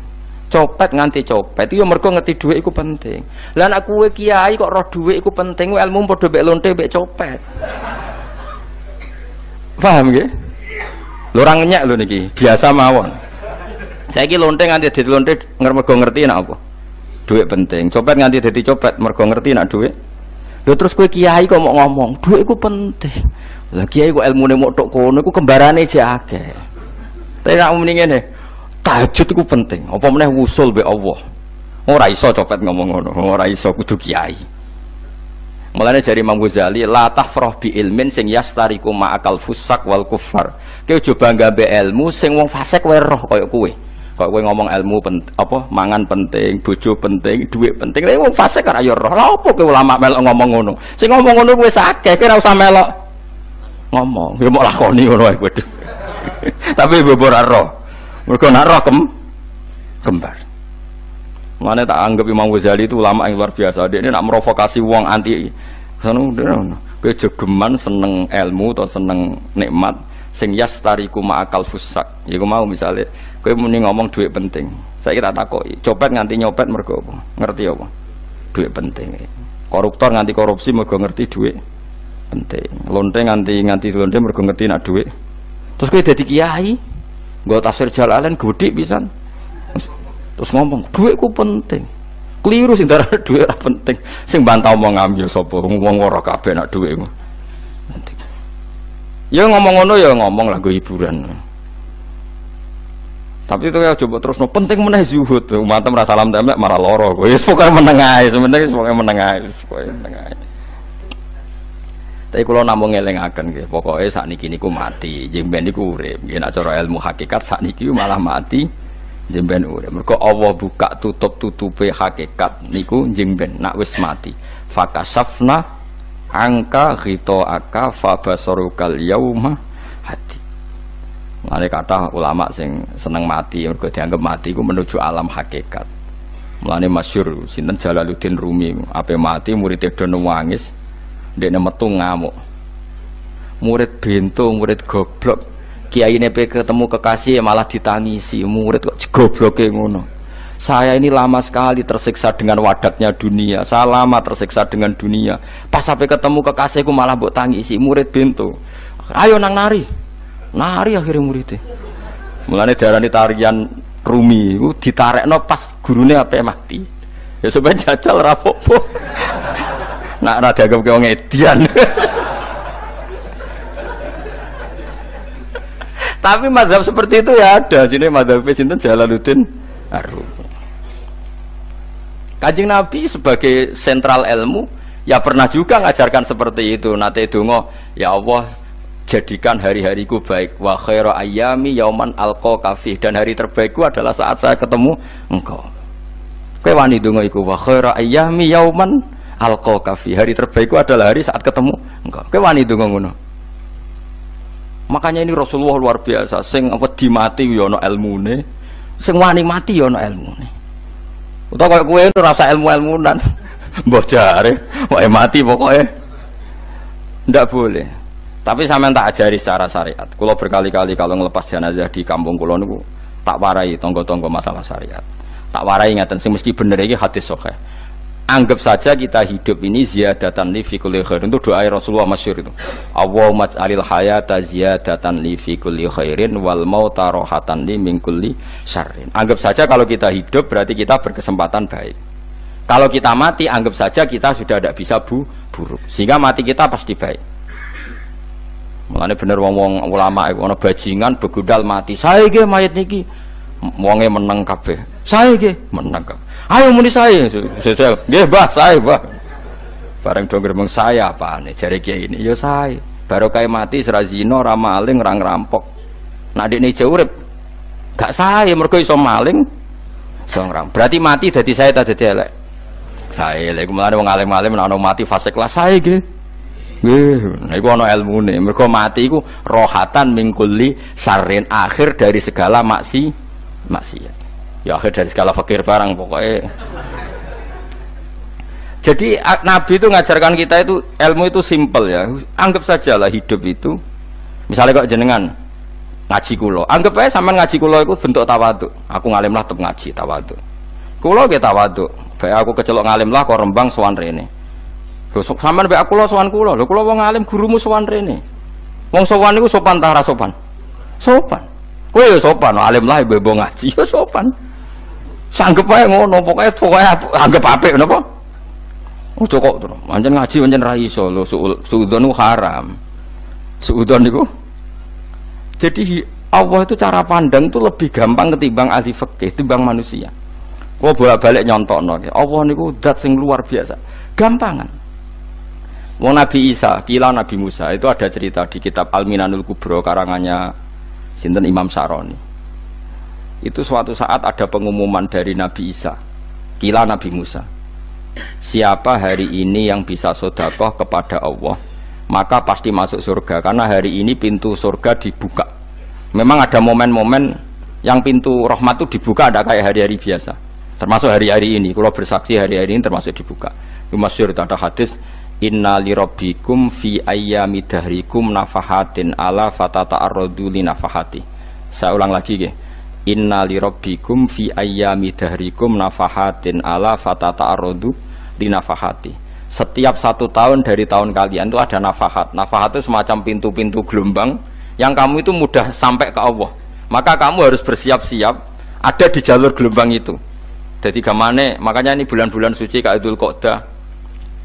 Copet nganti copet itu ya mergo ngerti dhuwit iku penting. Lah nek kowe kiai kok roh dhuwit iku penting, ilmu padha mek lonte mek copet. Paham nggih? Lho ora ngenyek lho niki, biasa mawon. Saiki lonte nganti dadi lonte mergo ngerti nek apa? Duit penting. Copet nganti dadi copet mergo ngerti nek duit. Lho terus kowe kiai kok mau ngomong, duit iku penting. Lah kiai kok ilmune mok tok kono iku kembarane jek akeh. Tapi nek muni ngene, tahajud iku penting. Apa meneh wusul be Allah. Ora iso copet ngomong ngono, ora iso kudu kiai. Mulane jari Imam Ghazali, la tafrah bi ilmin sing yastariku ma'akal fusak wal kufar. Kowe aja bangga be ilmu sing wong fasik wae roh kaya kowe. Kok kowe ngomong ilmu apa mangan penting, bojo penting, duit penting. Lha wong fasik kan ayo roh. Lha opo kowe ulama melok ngomong ngono? Sing ngomong ngono wis akeh, kowe ora usah melok ngomong. Ya mok lakoni ngono ae kowe. Tapi ora roh. Mergo nak roh kembar. Mana tak anggap Imam Ghazali itu ulama yang luar biasa. Dia ini nak merovokasi wong anti sono kowe jogeman seneng ilmu atau seneng nikmat sing yastariku ma'akal fusak. Ya mau misalnya kowe muni ngomong duit penting. Saiki tak takoki, copet nganti nyopet mergo apa? Ngerti apa? Duit penting. Koruptor nganti korupsi mergo ngerti duit penting. Lonte nganti lonte mergo ngerti nak duit. Terus kowe dadi kiai, nggo tafsir Jalalain godik pisan. Terus ngomong duitku penting, keliru sing darah duit ora penting, sing bantah omong ya sapa wong ora kabeh nak duitmu penting. Ya ngomong ngono ya ngomong lah go hiburan. Tapi itu ya coba terus no penting meneh zuhud, umatem ra salam temek marah loro. Wis pokoke meneng ae, sementing pokoke meneng ae, pokoke meneng ae. Tapi kula namung ngelingaken nggih, pokoke sakniki niku mati, jeng ben niku urip. Nggih nek cara ilmu hakikat sakniki malah mati. Jemben urip. Mergo Allah buka tutup-tutupe hakikat niku jemben nak wis mati. Fakasafna angka ghitaaka fabasarukal yauma hadi. Mane kathah ulama sing seneng mati mergo dianggap mati iku menuju alam hakikat. Mulane masyhur sinten Jalaluddin Rumi, ape mati murid do nangis, ndekne metu ngamuk. Murid bento, murid goblok. Kiai nepe ketemu kekasih malah ditangisi, murid kok gobloke ngono. Saya ini lama sekali tersiksa dengan wadatnya dunia, saya lama tersiksa dengan dunia. Pas sampai ketemu kekasihku malah mbok tangisi, murid bento. Ayo nang nari akhirnya muridnya. Mulane diarani tarian Rumi, iku ditarekno pas gurune ape mati. Ya supaya jajal ora apa-apa. Nak ora dianggap wong edian. Tapi mazhab seperti itu ya ada. Jadi mazhab sinten Jalaluddin Ar-Rumi. Kanjeng Nabi sebagai sentral ilmu ya pernah juga ngajarkan seperti itu. Nate donga, ya Allah jadikan hari-hariku baik. Wa khairu ayyami yauman alqa kafih, dan hari terbaikku adalah saat saya ketemu engkau. Kowe wani donga iku wa khairu ayyami yauman alqa kafih. Hari terbaikku adalah hari saat ketemu engkau. Kowe wani donga ngono. Makanya ini Rasulullah luar biasa, sing wedi mati ya ana ilmune, sing wani mati ya ana ilmune. Utawa kaya kowe rasa ilmu-ilmunan. Mbah jare, wae mati pokoke. Ndak boleh. Tapi sampean tak ajari secara syariat. Kula berkali-kali kalau ngelepas jenazah di kampung kula niku tak warai tangga-tangga masalah syariat. Tak warai ngaten sing mesti bener iki hadis sahih. Anggap saja kita hidup ini ziyadatan li fi kulli khairin. Itu doa Rasulullah masyhur itu. Allahumma ij'alil hayata ziyadatan li fi kulli khairin wal mauta rahatan li min kulli syarrin. Anggap saja kalau kita hidup berarti kita berkesempatan baik. Kalau kita mati anggap saja kita sudah tidak bisa buruk. Sehingga mati kita pasti baik. Mulane bener wong ulama iku ana bajingan begudal mati. Sae nggih mayit niki. Wonge meneng kabeh. Sae nggih meneng kabeh. Ayo muni saya, nggih Mbah, saya Mbah. Bareng do gremeng saya apane jare kiai ini, ya saya. Baru kae mati ora zina, ora maling, ora ngerampok. Nek dekne jauh urip gak saya mergo iso maling, iso ngerampok. Berarti mati dadi saya ta dadi elek. Saya lek mulane wong alim-alim nek ana mati fase kelas saya nggih. Nggih, iku ana ilmune. Mergo mati iku rohatan mingkuli sarin akhir dari segala maksiat. Ya akhir dari segala fakir barang pokoknya. Jadi Nabi itu ngajarkan kita itu ilmu itu simpel ya. Anggap saja lah hidup itu. Misalnya kok jenengan ngaji kulo, anggap aja sampean ngaji kulo itu bentuk tawaduk. Aku ngalim lah tetep ngaji tawaduk. Kulo ge tawaduk. Baik aku kecelok ngalim lah kok Rembang sowan rene. Lho sampean bae aku lo sowan kulo. Lho kulo wong ngalim gurumu sowan rene. Wong sopan niku sopan ta ora sopan? Sopan. Kowe ya sopan, alim lah bebo ngaji ya sopan. Sanggep wae ngono, pokoke anggap apik napa? Ojo kok terus. Pancen ngaji pancen ra iso lho, suudzon haram. Suudzon niku. Jadi Allah itu cara pandang itu lebih gampang ketimbang ahli fikih, ketimbang manusia. Kok bolak-balik nyontokno. Allah niku zat sing luar biasa. Gampangan. Wong Nabi Isa, kila Nabi Musa itu ada cerita di kitab Al-Minanul Kubro karangannya sinten Imam Saroni. Itu suatu saat ada pengumuman dari Nabi Isa, kila Nabi Musa. Siapa hari ini yang bisa sedekah kepada Allah, maka pasti masuk surga karena hari ini pintu surga dibuka. Memang ada momen-momen yang pintu rahmat itu dibuka, ada kayak hari-hari biasa. Termasuk hari-hari ini, kalau bersaksi hari-hari ini termasuk dibuka. Itu masyhur ada hadis, inna li rabbikum fi ayyami dahrikum nafahatin ala fatata'arradu li nafahati. Saya ulang lagi ya. Inna li rabbikum fi ayyami dahrikum nafahatin ala fatata'arradu li nafahati. Setiap 1 tahun dari tahun kalian itu ada nafahat. Nafahat itu semacam pintu-pintu gelombang yang kamu itu mudah sampai ke Allah. Maka kamu harus bersiap-siap ada di jalur gelombang itu. Jadi gamane, makanya ini bulan-bulan suci kayak Dzul Qa'dah.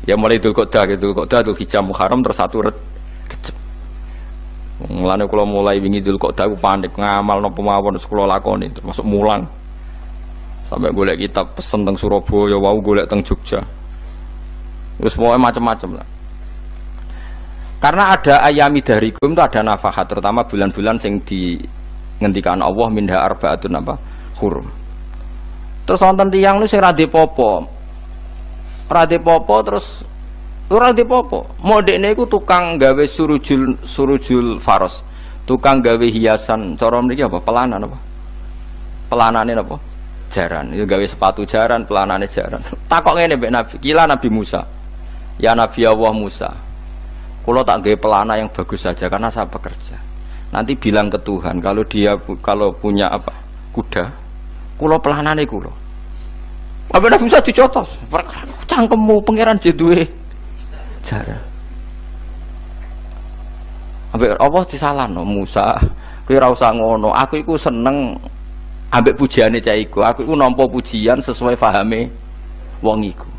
Ya mulai Dzul Qa'dah, Dzul Hijjah, Muharram terus 1 Rejab. Mulane kula mulai wingi Dzul Qa'dah aku panik ngamal napa mawon terus kula lakoni termasuk mulang. Sampai golek kitab pesen teng Surabaya, wau golek teng Jogja. Terus pokoknya macam-macam lah. Karena ada ayami dahrikum itu ada nafahat, terutama bulan-bulan sing di ngendikan Allah minha arbaatun apa hurum. Terus wonten tiyang lu sing ra dipopo. Ra dipopo terus ora dipopo. Modekne iku tukang gawe surujul faros. Tukang gawe hiasan, cara mriki apa? Pelanan apa? Pelanane apa? Jaran. Itu gawe sepatu jaran, pelanane jaran. Takok ngene mbek Nabi, kila Nabi Musa. Ya Nabi Allah Musa. Kalau tak gawe pelana yang bagus saja karena saya bekerja. Nanti bilang ke Tuhan kalau punya apa kuda, kulo pelanane kulo. Apa Nabi Musa dicotos? Cangkemmu pangeran jeduwe jara. Ambek Allah disalahno Musa, kowe ora usah ngono. Aku iku seneng ambek pujiane cah iku. Aku iku nampa pujian sesuai pahame wong iku.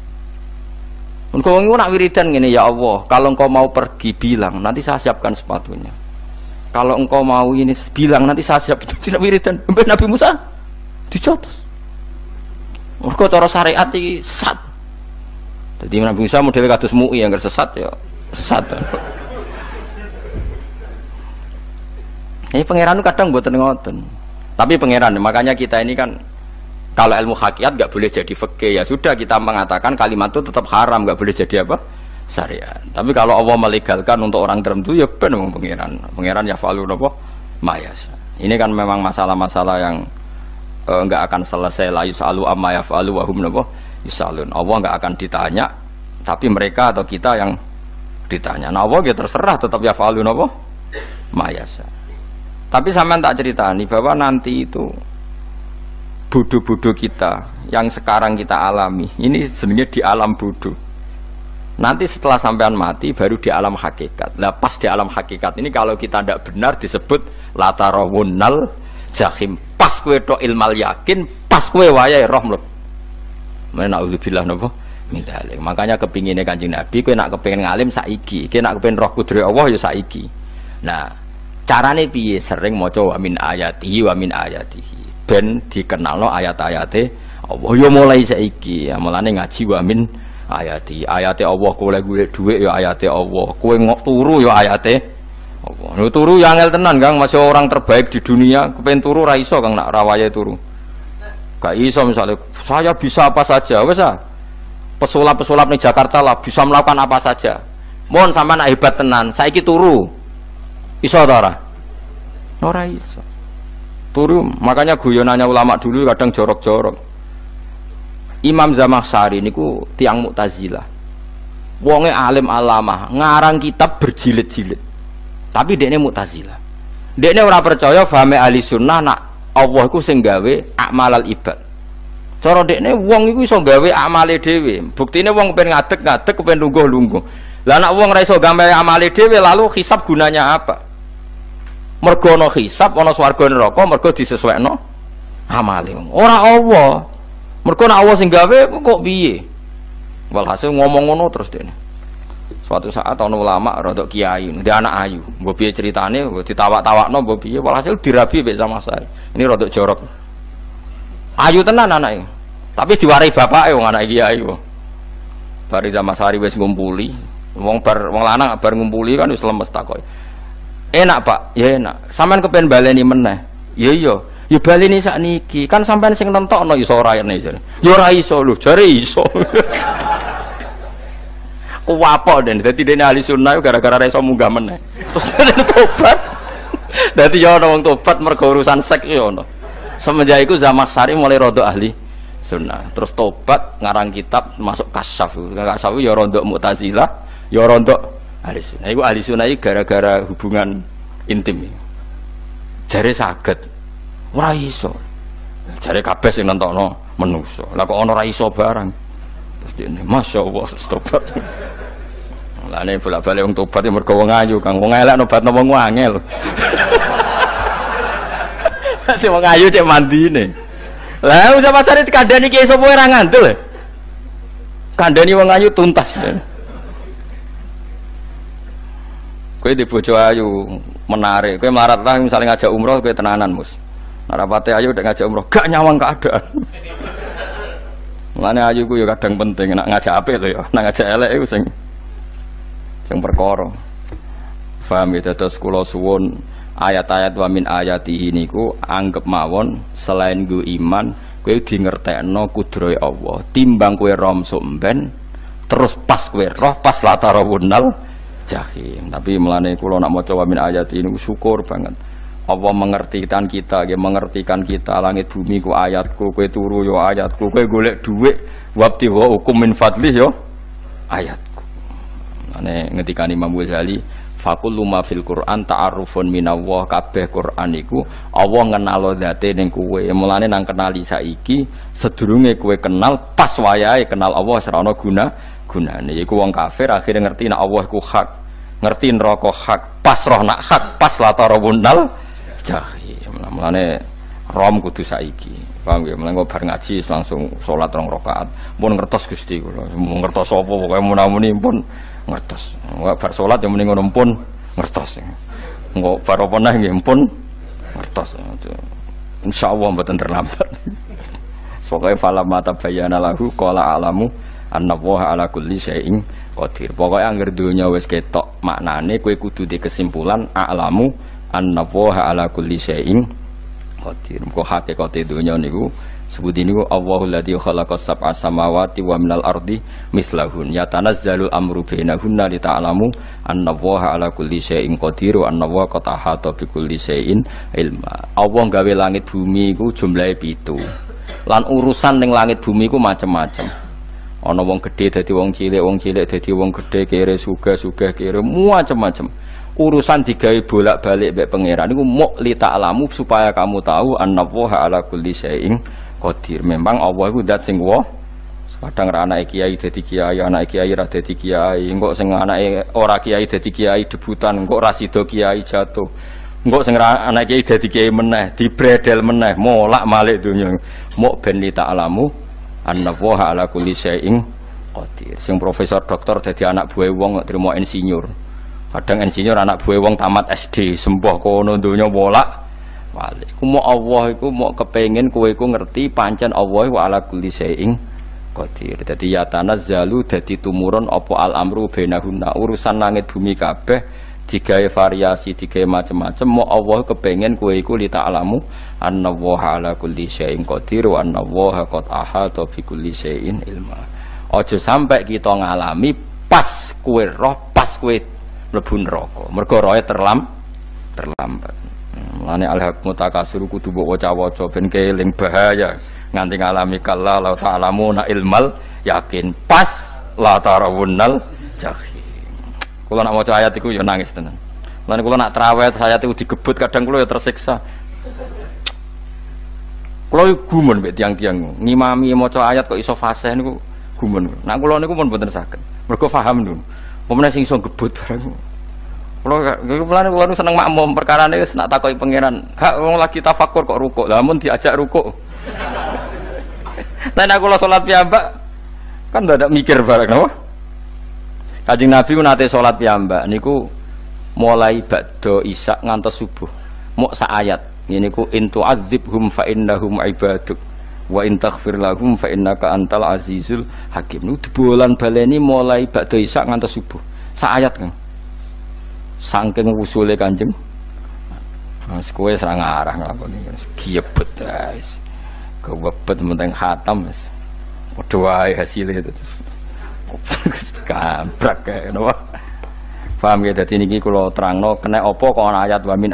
Engkau nak wiridan gini, ya Allah, kalau engkau mau pergi bilang, nanti saya siapkan sepatunya. Kalau engkau mau ini bilang, nanti saya siap. Tidak wiridan. Nabi Musa dicotos. Engkau cara syariat ini sesat. Jadi Nabi Musa model kados MUI yang sesat ya sesat. Ini pangeran kadang buatan ngoten. Tapi pangeran, makanya kita ini kan kalau ilmu hakikat nggak boleh jadi fikih, ya sudah kita mengatakan kalimat itu tetap haram, nggak boleh jadi apa syariat. Tapi kalau Allah melegalkan untuk orang tertentu ya benar pangeran ya falu apa mayas. Ini kan memang masalah-masalah yang nggak akan selesai. La yusalu amma yafalu wa hum yusalun. Allah nggak akan ditanya, tapi mereka atau kita yang ditanya. Nah Allah ya terserah tetap ya falu apa mayas. Tapi sampean tak ceritani bahwa nanti itu bodoh-bodoh kita yang sekarang kita alami ini sebenarnya di alam bodoh. Nanti setelah sampean mati baru di alam hakikat. Lah pas di alam hakikat ini kalau kita tidak benar disebut latarawunnal jahim. Pas kowe tok ilmal yakin, pas kowe wayahe roh mleb. Menauzubillah napa min dzalik. Makanya kepingine Kanjeng Nabi kowe nak kepengin ngalim saiki, kowe nak kepengin roh kudrat Allah ya saiki. Nah, carane piye? Sering maca wa min ayatihi wa min ayatihi. Ben dikenalno ayat-ayate Allah ya mulai saiki ya mulane ngaji wa min ayati Allah kowe golek dhuwit ya ayate Allah kowe turu ya ayate Allah lho turu ya angel tenan Kang masih orang terbaik di dunia kepen turu ra iso Kang nak rawaye turu gak iso misalnya saya bisa apa saja wis ah pesulap-pesulap ning Jakarta lah bisa melakukan apa saja mohon sampean hebat tenan saiki turu iso ta ora iso turu, makanya guyonannya ulama dulu kadang jorok-jorok. Imam Zamakhsyari niku tiang Mu'tazilah. Wonge alim alamah, ngarang kitab berjilid-jilid. Tapi dekne Mu'tazilah. Dekne ora percaya fahame ahli sunnah nak Allah iku sing gawe akmalal ibad. Cara dekne wong iku iso gawe amale dhewe. Buktine wong pengen ngadeg-ngadeg, pengen lungguh-lungguh. Lah nak wong ora iso gawe amale dhewe lalu hisab gunanya apa? Mergo ana hisab, ana swarga neraka, mergo disesuaikno amale. Ora Allah. Mergo nek Allah sing gawe kok piye? Walhasil ngomong ngono terus dene. Suatu saat ana ulama rodok kiai, dia anak ayu. Mbok piye ceritane, ditawak-tawakno mbok piye, walhasil dirabi mek sama saya. Ini rodok jorok. Ayu tenan anake. Tapi diwarai bapake wong anak kiai kok. Bari zaman sari wis ngumpuli, wong lanang bar ngumpuli kan wis lemes takoki. Enak Pak, ya enak. Sampeyan kepen baleni meneh. Ya iya, ya baleni sakniki. Kan sampeyan sing nentokno iso ora ene jare. Ya ora iso lho, jare iso. Kuwapok den, dadi dene ahli sunnah gara-gara ora iso munggah meneh. Terus tobat. Dadi ya ana wong tobat mergo urusan seks ya ana. Semenjak iku Zamakhsyari mulai rodok ahli sunnah. Terus tobat ngarang kitab masuk kasyaf. Kasyaf ya rondok Mu'tazilah, ya rondok ahli sunnah. Iku ahli sunnah iki gara-gara hubungan intim. Jare saged. Ora iso. Jare kabeh sing nentokno menungso. Lah kok ana ora iso barang. Terus dene masyaallah tobat. Lane bolak-balik wong tobat ya mergo wong ayu, Kang. Wong elek nobatno wong angel. Dadi wong ayu cek mandine. Lah usah pasare kandhani ki sapa ora ngandel. Kandhani wong ayu tuntas. Kowe di bojo ayu menarik, kowe melarat lah misalnya ngajak umroh kowe tenanan mus. Narapate ayu udah ngajak umroh gak nyawang keadaan. Mulane ayu ku ya kadang penting nak ngajak apik to ya, nak ngajak elek iku sing perkara. Paham ya, terus kula suwun ayat-ayat wa min ayatihi niku anggap mawon selain nggo iman kowe di ngertekno kudrohe Allah. Timbang kowe rom somben terus pas kowe roh pas latarawunal jahim. Tapi mulane kula nak maca wa min ayatihi niku syukur banget. Allah mengertikan kita, dia mengertikan kita. Langit bumi ku ayatku, kowe turu yo ayatku, kowe golek dhuwit wabti wa hukum min fadlih yo ayatku. Ane ngendikane Imam Ghazali, faqul ma fil Qur'an ta'arufun minallah, kabeh Qur'an iku Allah ngenalo zate ning kowe. Mulane nang kenali saiki sedurunge kowe kenal pas wayahe kenal Allah ora ana gunane. Iku wong kafir akhire ngerti nek Allah iku hak, ngerti neraka hak, pas roh nak hak, pas latarawunal jahim. Mulane rom kudu saiki. Paham ya? Mulane bar ngaji langsung salat 2 rakaat. Mun ngertos Gusti kula. Mun ngertos apa pokoke munamuni pun ngertos. Bar salat ya muni ngono pun ngertos. Engko bar apa neh nggih pun ngertos. Insyaallah mboten terlambat. Pokoke fala mata bayana lahu qala alamu annallaha ala kulli syai'in qadir. Pokoke anggere donya wis ketok maknane kowe kudu di kesimpulan alamu annallaha ala kulli syai'in qadir. Kok hakikate donya niku sebuti niku Allahul ladzi khalaqas sab'a samawati wa minal ardi mislahun yatanazzalul amru bainahunna li ta'lamu annallaha ala kulli syai'in qadir wa annallaha qad ahata bi kulli syai'in ilma. Allah gawe langit bumi iku jumlahe 7. Lan urusan ning langit bumi iku macam-macam. Ana wong gedhe dadi wong cilik dadi wong gedhe, kere sugih kere macam-macam. Urusan digawe bolak-balik mbek pangeran niku muk li ta'lamu supaya kamu tahu annallaha ala kulli syai'in qadir. Memang Allah iku zat sing wa. Kadang ra anake kiai dadi kiai, anake kiai ra dadi kiai, engko sing anake ora kiai dadi kiai debutan, engko ra sida kiai jatuh. Engko sing anake kiai dadi kiai meneh, dibredel meneh, molak-malik donya. Muk ben li ta'lamu annallaha ala kulli syai'in qadir. Sing profesor doktor dadi anak buah wong trimo insinyur. Kadang insinyur anak buah wong tamat SD, sembah kono donya bolak-balik. Ku mau Allah iku mau kepengin kowe iku ngerti pancen Allah wa ala kulli syai'in qadir. Dadi ya tanazzalu dadi tumurun apa al amru bainahunna. Urusan langit bumi kabeh digawe variasi, digawe macam-macam. Mau Allah kepengin kowe iku li ta'lamu annallaha ala kulli syai'in qadir wa annallaha qad ahata bi kulli syai'in ilma. Aja sampai kita ngalami pas kowe roh, pas kowe mlebu neraka. Mergo roe terlambat. Mulane al-haqmu takasuru kudu mbok waca-waca ben keling bahaya nganti ngalami kala la ta'lamuna ilmal yakin pas la tarawunnal jahim. Kula nak maca ayat iku ya nangis tenan. Mulane kula nak traweh ayat iku digebut kadang kula ya tersiksa. Kula gumun mbek tiang-tiang ngimami maca ayat kok iso fasih niku gumun. Nah kula niku pun mboten saged. Mergo paham niku. Pemene sing iso gebut barang. Kulo seneng makmum perkarane wis nak takoki pangeran. Hak wong lagi tafakur kok rukuk. Lah mun diajak rukuk. Nek kula salat piyambak kan ndak mikir bareng napa? Kanjeng Nabi nate salat piyambak niku mulai ba'da isya ngantos subuh. Mok sak ayat. Niku in tu'adzibhum fa innahum ibaduk wa in taghfir lahum fa innaka antal azizul hakim. Niku dibolan baleni mulai ba'da isya ngantos subuh. Sak ayat kan. Saking usule Kanjeng. Mas kowe serang arah nglakoni giebet guys. Kewebet menteng khatam wis. Padha wae hasilnya itu. Kabrak kae napa. Paham ya, dadi niki kula terangno kena apa kok ana ayat wa min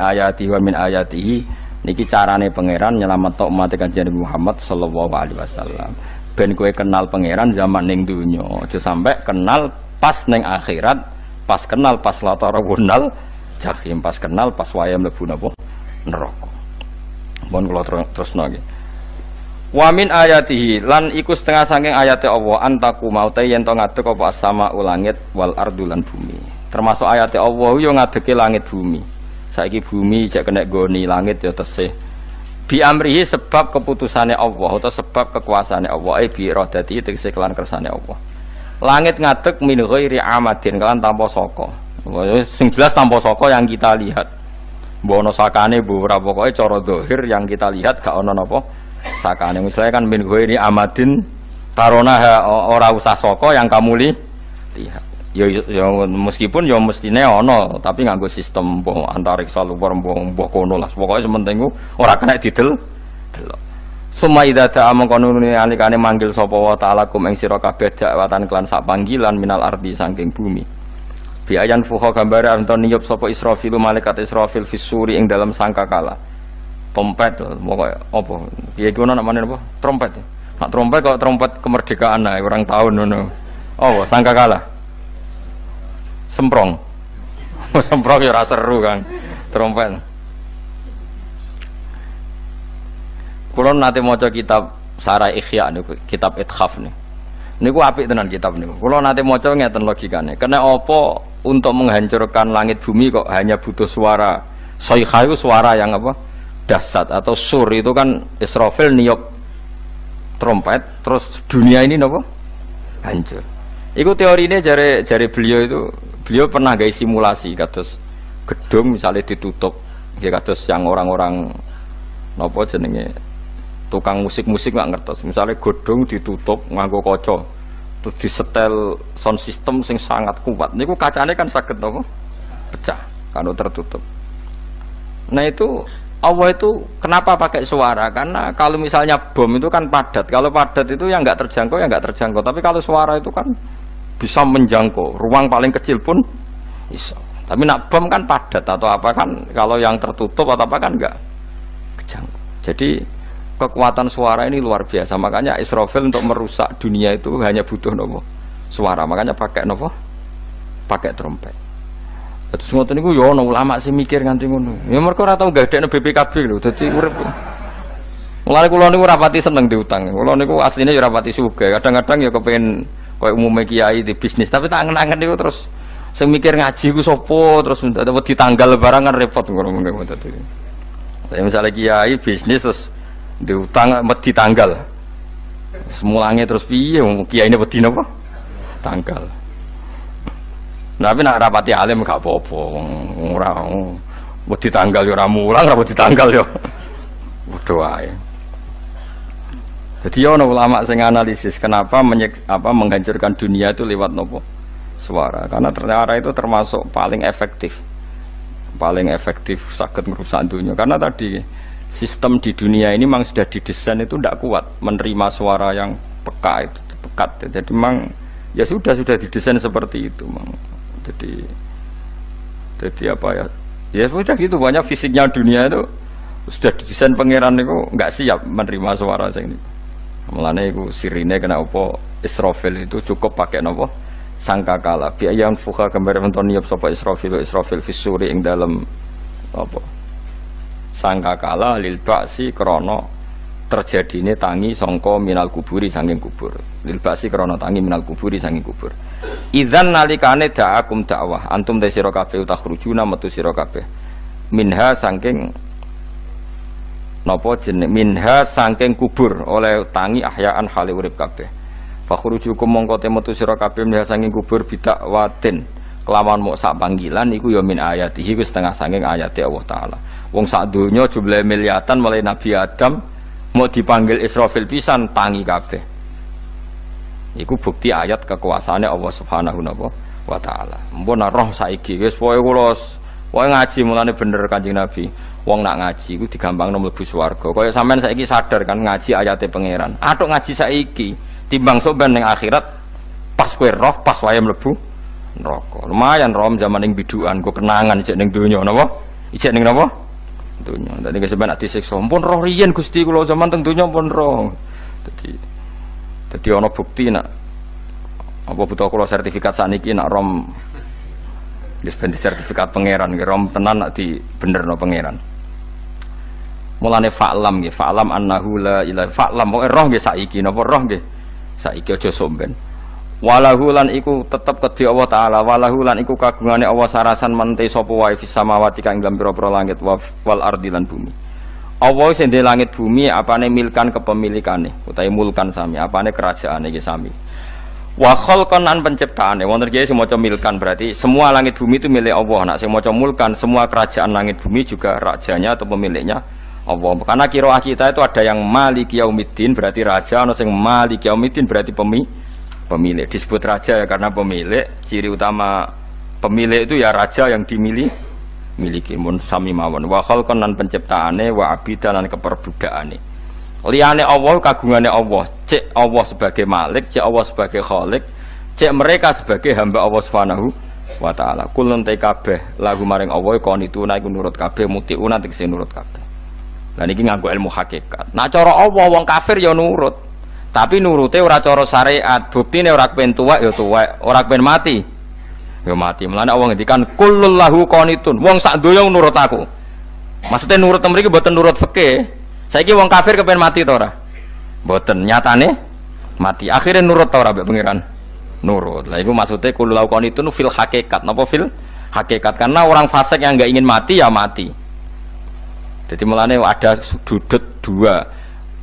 ayati niki carane pangeran nyelametno umat Kanjeng Muhammad sallallahu alaihi wasallam. Ben kowe kenal pangeran zaman ning donya, aja sampai kenal pas ning akhirat, pas kenal pas latarawunal jahim, pas kenal pas wayahe mlebu napa neraka. Mohon kula terusno nggih. Wa min ayatihi lan iku setengah saking ayate Allah antaku maute yen to ngadeg apa as-sama langit wal ardu lan bumi. Termasuk ayate Allah yo ngadege langit bumi. Saiki bumi jek kena goni langit yo tesih. Bi amrihi sebab keputusane Allah atau sebab kekuasaane Allah bi iradati tegese kelan kersane Allah. Langit ngadeg min ghairi amadin kelan tanpa saka. Sing jelas tanpa saka yang kita lihat. Mbok ana sakane mbok ora pokoke cara zahir yang kita lihat gak ana napa sakane. Misalnya kan min ghairi amadin tarona ora usah saka yang kamu lihat. Ya meskipun ya mestine ana, tapi nganggo sistem antariksa luar mbok kono lah. Pokoke sementing ora kena didel. Summa idza ta'a mangkono alikane manggil sapa wa ta'ala kum ing sira kabeh dakwatan kelan sak panggilan minal ardi saking bumi. Bi ayan fuha gambare anton niyup sapa Israfil malaikat Israfil fisuri ing dalam sangkakala. Trompet pokoke apa? Piye iki ono namane apa? Trompet. Nek trompet kok trompet kemerdekaan ae orang tahun ngono. Oh, sangkakala. Semprong. Semprong ya ora seru kan. Trompet. Kulo nate maca kitab Sarah Ikhya niku, kitab Ithaf niku. Niku apik tenan kitab niku. Kulo nate maca ngeten logikane. Kena apa untuk menghancurkan langit bumi kok hanya butuh suara. Sayha itu suara yang apa? Dahsyat atau sur itu kan Israfil niup trompet terus dunia ini napa? Hancur. Iku teorine jare beliau pernah gawe simulasi kados gedung misalnya ditutup nggih kados yang orang-orang napa jenenge tukang musik-musik nggak ngertos. Misalnya gedung ditutup nganggo kaca terus disetel sound system sing sangat kuat. Niku kacane kan saged napa? Pecah kalau tertutup. Nah itu Allah itu kenapa pakai suara? Karena kalau misalnya bom itu kan padat. Kalau padat itu yang nggak terjangkau, yang nggak terjangkau. Tapi kalau suara itu kan bisa menjangkau. Ruang paling kecil pun bisa. Tapi nak bom kan padat atau apa kan? Kalau yang tertutup atau apa kan nggak kejangkau. Jadi kekuatan suara ini luar biasa. Makanya Israfil untuk merusak dunia itu hanya butuh nopo suara. Makanya pakai nopo, pakai trompet. Terus ngoten niku ya ana ulama sing mikir nganti ngono. Ya mergo ora tau gadekno BPKB lho. Dadi urip. Mulane kula niku ora pati seneng diutang. Kula niku asline ya ora pati sugih. Kadang-kadang ya kepengin koyo umume kiai di bisnis, tapi tak angen-angen niku terus sing mikir ngaji ku sapa, terus wedi tanggal barang kan repot ngono ngono dadi. Tapi misalnya kiai bisnis terus diutang wedi tanggal. Semulange terus piye kiyaine wedi napa? Tanggal. Tapi nak rapati alim gak apa-apa, ora wedi tanggal yo ora mulang, ora wedi tanggal yo padha wae. Jadi ana ulama sing analisis kenapa menghancurkan dunia itu lewat nopo? Suara. Karena ternyata itu termasuk paling efektif. Paling efektif saged merusak dunia. Karena tadi sistem di dunia ini memang sudah didesain itu tidak kuat menerima suara yang peka itu, pekat. Jadi memang ya sudah didesain seperti itu, memang. Jadi apa ya? Ya sudah gitu, banyak fisiknya dunia itu sudah didesain pangeran itu nggak siap menerima suara sing niku. Mulane iku sirine kena apa Israfil itu cukup pakai napa sangkakala. Bi ayyan fuka gambar menton niup sapa Israfil fisuri ing dalem apa sangkakala lil ba'si krana terjadine tangi sangka minal kuburi saking kubur. Lil basi krana tangi minal kuburi saking kubur. Idzan nalikane da'akum dakwah antum te sira kabeh takhrujuna metu sira kabeh. Minha saking napa jeneng minha saking kubur oleh tangi ahyaan hale urip kabeh. Fakhrujukum mongko te metu sira kabeh minha saking kubur bidakwatin kelawan mok sak panggilan iku ya min ayatihi ku setengah saking ayate Allah taala. Wong sak donya jumlahe miliatan mulai Nabi Adam mau dipanggil Israfil pisan tangi kabeh. Iku bukti ayat kekuasaane Allah Subhanahu wa taala. Mpun roh saiki wis pokoke kula ngaji mulane bener Kanjeng Nabi. Wong nak ngaji iku digampangno mlebu swarga. Kaya sampean saiki sadar kan ngaji ayate pangeran. Atuk ngaji saiki timbang soban ning akhirat pas kowe roh pas wae mlebu neraka. Lumayan rom zaman ning bidukan kok kenangan ijek ning donya napa? Ijek ning napa? Donya. Dadi sampeyan nak disiksa. Mpun roh riyen Gusti kula zaman teng donya pun roh. Dadi ana bukti nak apa butuh kula sertifikat saniki nak rom wis ben sertifikat pangeran nggih rom tenan nak dibenerno pangeran. Mulane fa'lam nggih, fa'lam annahu la ilaha fa'lam pokoke roh nggih saiki napa roh nggih. Saiki aja somben. Walahu lan iku tetep kedhi Allah taala, walahu lan iku kagungane Allah sarasan mente sapa wae fis samawati kang dalam pira-pira langit wal ardi lan bumi. Allah sing ndek langit bumi apane milkan kepemilikane utawi mulkan sami, apane kerajaane iki sami. Wa khalqan an penciptaane wonten kiye sing maca milkan berarti semua langit bumi itu milik Allah. Nak sing maca mulkan semua kerajaan langit bumi juga rajanya atau pemiliknya Allah. Karena qiraah kita itu ada yang Maliki Yaumiddin berarti raja, ana sing Maliki Yaumiddin berarti pemilik. Disebut raja ya karena pemilik. Ciri utama pemilik itu ya raja yang dimiliki mun sami mawon. Wa khalqan lan penciptaane wa abidan lan keperbudakane. Liyane Allah kagungane Allah, cek Allah sebagai Malik, cek Allah sebagai Khalik, cek mereka sebagai hamba Allah Subhanahu wa taala. Kulun te kabeh lagu maring Allah qanituna iku nurut kabeh mutiuna tegese nurut kabeh. Lah niki nganggo ilmu hakikat. Nah cara Allah wong kafir ya nurut. Tapi nurute ora cara syariat. Buktine ora kepen tuwek ya tuwek, ora kepen mati ya mati. Mulane Allah ngendikan kullul lahu qanitun. Wong sak donya nurut aku. Maksudnya nurut mriki mboten nurut fikih. Saiki wong kafir kepen mati to ora? Mboten, nyatane mati. Akhirnya nurut to ora mbek pangeran? Nurut. Lah iku maksude kullul lahu qanitun fil hakikat. Napa fil hakikat? Karena orang fasik yang enggak ingin mati ya mati. Jadi mulane ada sudut dua.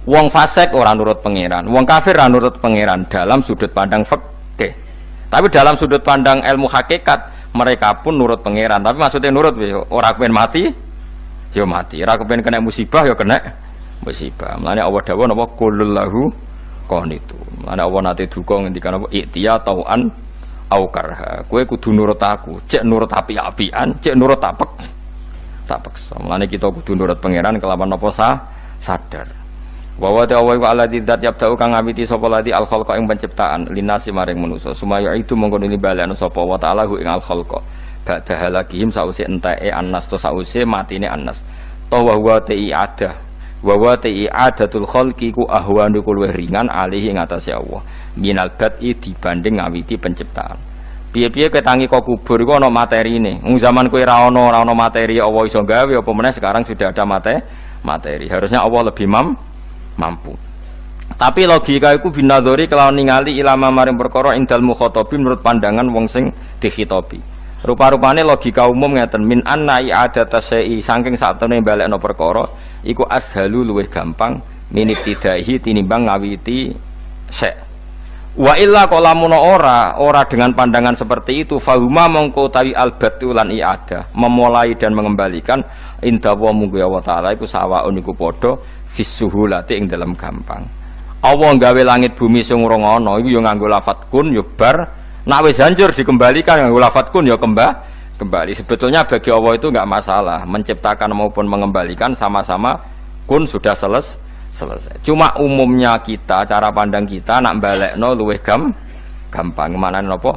Wong fasik orang nurut pangeran, wong kafir ora nurut pangeran dalam sudut pandang fikih. Tapi dalam sudut pandang ilmu hakikat mereka pun nurut pangeran. Tapi maksudnya nurut ora kepen mati, ya mati. Ora kepen kena musibah ya kena musibah. Mulane Allah dawuh napa qulul lahu qanitun. Mulane Allah nate duka ngendikan apa iktiya tauan au karha. Kowe kudu nurut aku, cek nurut api-apian, cek nurut tak paksa. Mulane kita kudu nurut pangeran kelawan apa sadar. Wa wa ta'ala wa alladzi dzat yabda'u kang ngawiti sapa lati al khalqa ing penciptaan linasi maring manusa sumaya itu mongko ini balekno sapa wa ta'ala hu ing al khalqa ba'da halakihim sause enteke annas to sause matine annas to wa wa ta'iadah wa wa ta'iadatul khalqi ku ahwanu luwih ringan alih ing atase Allah minal bad'i dibanding ngawiti penciptaan. Piye-piye ketangi kok kubur iku ana materine. Wong zaman kowe ra ana materi Allah iso gawe apa meneh sekarang sudah ada materi. Harusnya Allah lebih mampu. Tapi logika iku binadzori kelawan ningali ilama maring perkara indal mukhatabin menurut pandangan wong sing dikhitobi. Rupa-rupane logika umum ngeten min anna i'adata syai'i saking satune balekno perkara iku ashalu luwih gampang minibtidaihi tinimbang ngawiti syai'. Wa illa qalamun ora dengan pandangan seperti itu fahuma mongko tawi albatu lan i'adah memulai dan mengembalikan inda wa munggu Allah taala iku sawaun iku padha fisuhulati ing dalam gampang. Allah gawe langit bumi sing ora ana iku ya nganggo lafat kun ya bar, nek wis hancur dikembalikan nganggo lafat kun ya kembali. Sebetulnya bagi Allah itu enggak masalah, menciptakan maupun mengembalikan sama-sama kun sudah selesai. Cuma umumnya kita cara pandang kita nak balekno luwih gampang. Manane napa?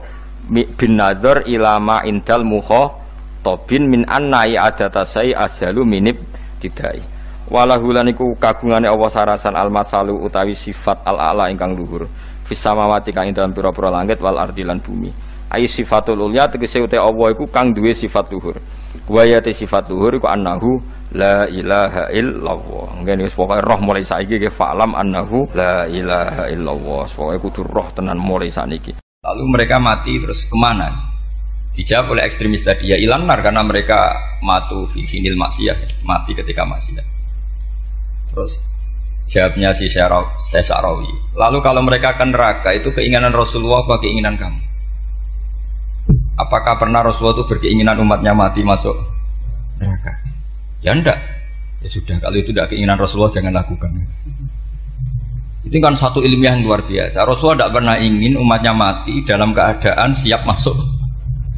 Bin nadzar ilama indal mukhatabin min anna i'adatasai ashalu minib tidai. Walahu lan iku kagungane Allah sarasan al-matsalu utawi sifat al-a'la ingkang luhur fis samawati kang ing dalem pira-pira langit wal ardi lan bumi. Ai sifatul ulya tegese uta Allah iku kang duwe sifat luhur. Wa ya sifat luhur iku annahu la ilaha illallah. Ngene wis pokoke roh mulai saiki ke fa'lam annahu la ilaha illallah. Pokoke kudu roh tenan mulai saniki. Lalu mereka mati terus kemana? Dijawab oleh ekstremis tadi ya ilan nar karena mereka matu fi finil maksiyah, mati ketika maksiat. Terus jawabnya si Syarawi. Lalu kalau mereka ke neraka itu keinginan Rasulullah apa keinginan kamu? Apakah pernah Rasulullah itu berkeinginan umatnya mati masuk neraka? Ya enggak. Ya sudah, kalau itu tidak keinginan Rasulullah jangan lakukan. Itu kan satu ilmiah yang luar biasa. Rasulullah tidak pernah ingin umatnya mati dalam keadaan siap masuk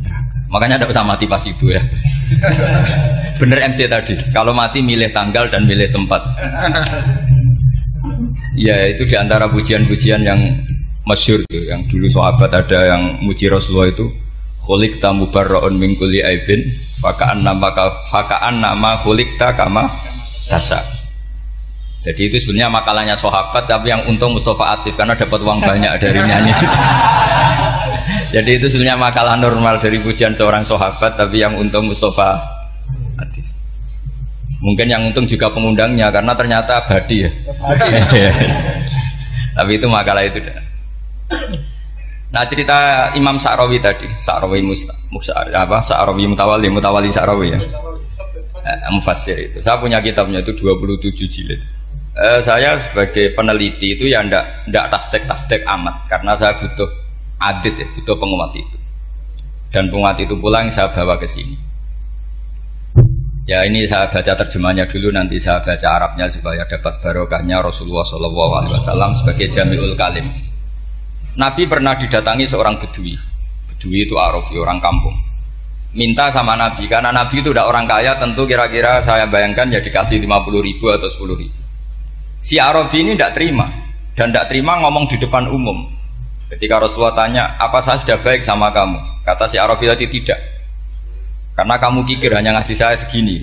neraka. Makanya tidak usah mati pas itu ya. Bener MC tadi. Kalau mati milih tanggal dan milih tempat. Ya itu diantara pujian-pujian yang masyhur tuh, yang dulu sahabat ada yang muji Rasulullah itu. Khuliqta mubarra'un min kulli aibin faka'an nama khuliqta kama tasha. Jadi itu sebenarnya makalahnya sahabat, tapi yang untung Mustafa Atif karena dapat uang banyak dari nyanyi. Jadi itu sebenarnya makalah normal dari pujian seorang sahabat, tapi yang untung Mustafa Atif. Mungkin yang untung juga pengundangnya karena ternyata abadi ya. Tapi itu makalah itu. Nah cerita Imam Syarawi tadi, Syarawi Syarawi Mutawali Syarawi ya, mufassir itu. Saya punya kitabnya itu 27 jilid. Saya sebagai peneliti itu ya ndak tasdek amat karena saya butuh adit ya, butuh penguat itu. Dan penguat itu pula yang saya bawa ke sini. Ya ini saya baca terjemahnya dulu, nanti saya baca Arabnya supaya dapat barokahnya Rasulullah SAW sebagai Jami'ul Kalim. Nabi pernah didatangi seorang bedui. Bedui itu Arabi, orang kampung. Minta sama Nabi, karena Nabi itu udah orang kaya, tentu kira-kira saya bayangkan ya dikasih 50.000 atau 10.000. Si Arabi ini tidak terima, dan tidak terima ngomong di depan umum. Ketika Rasulullah tanya, apa saya sudah baik sama kamu? Kata si Arabi tadi tidak. Karena kamu kikir hanya ngasih saya segini.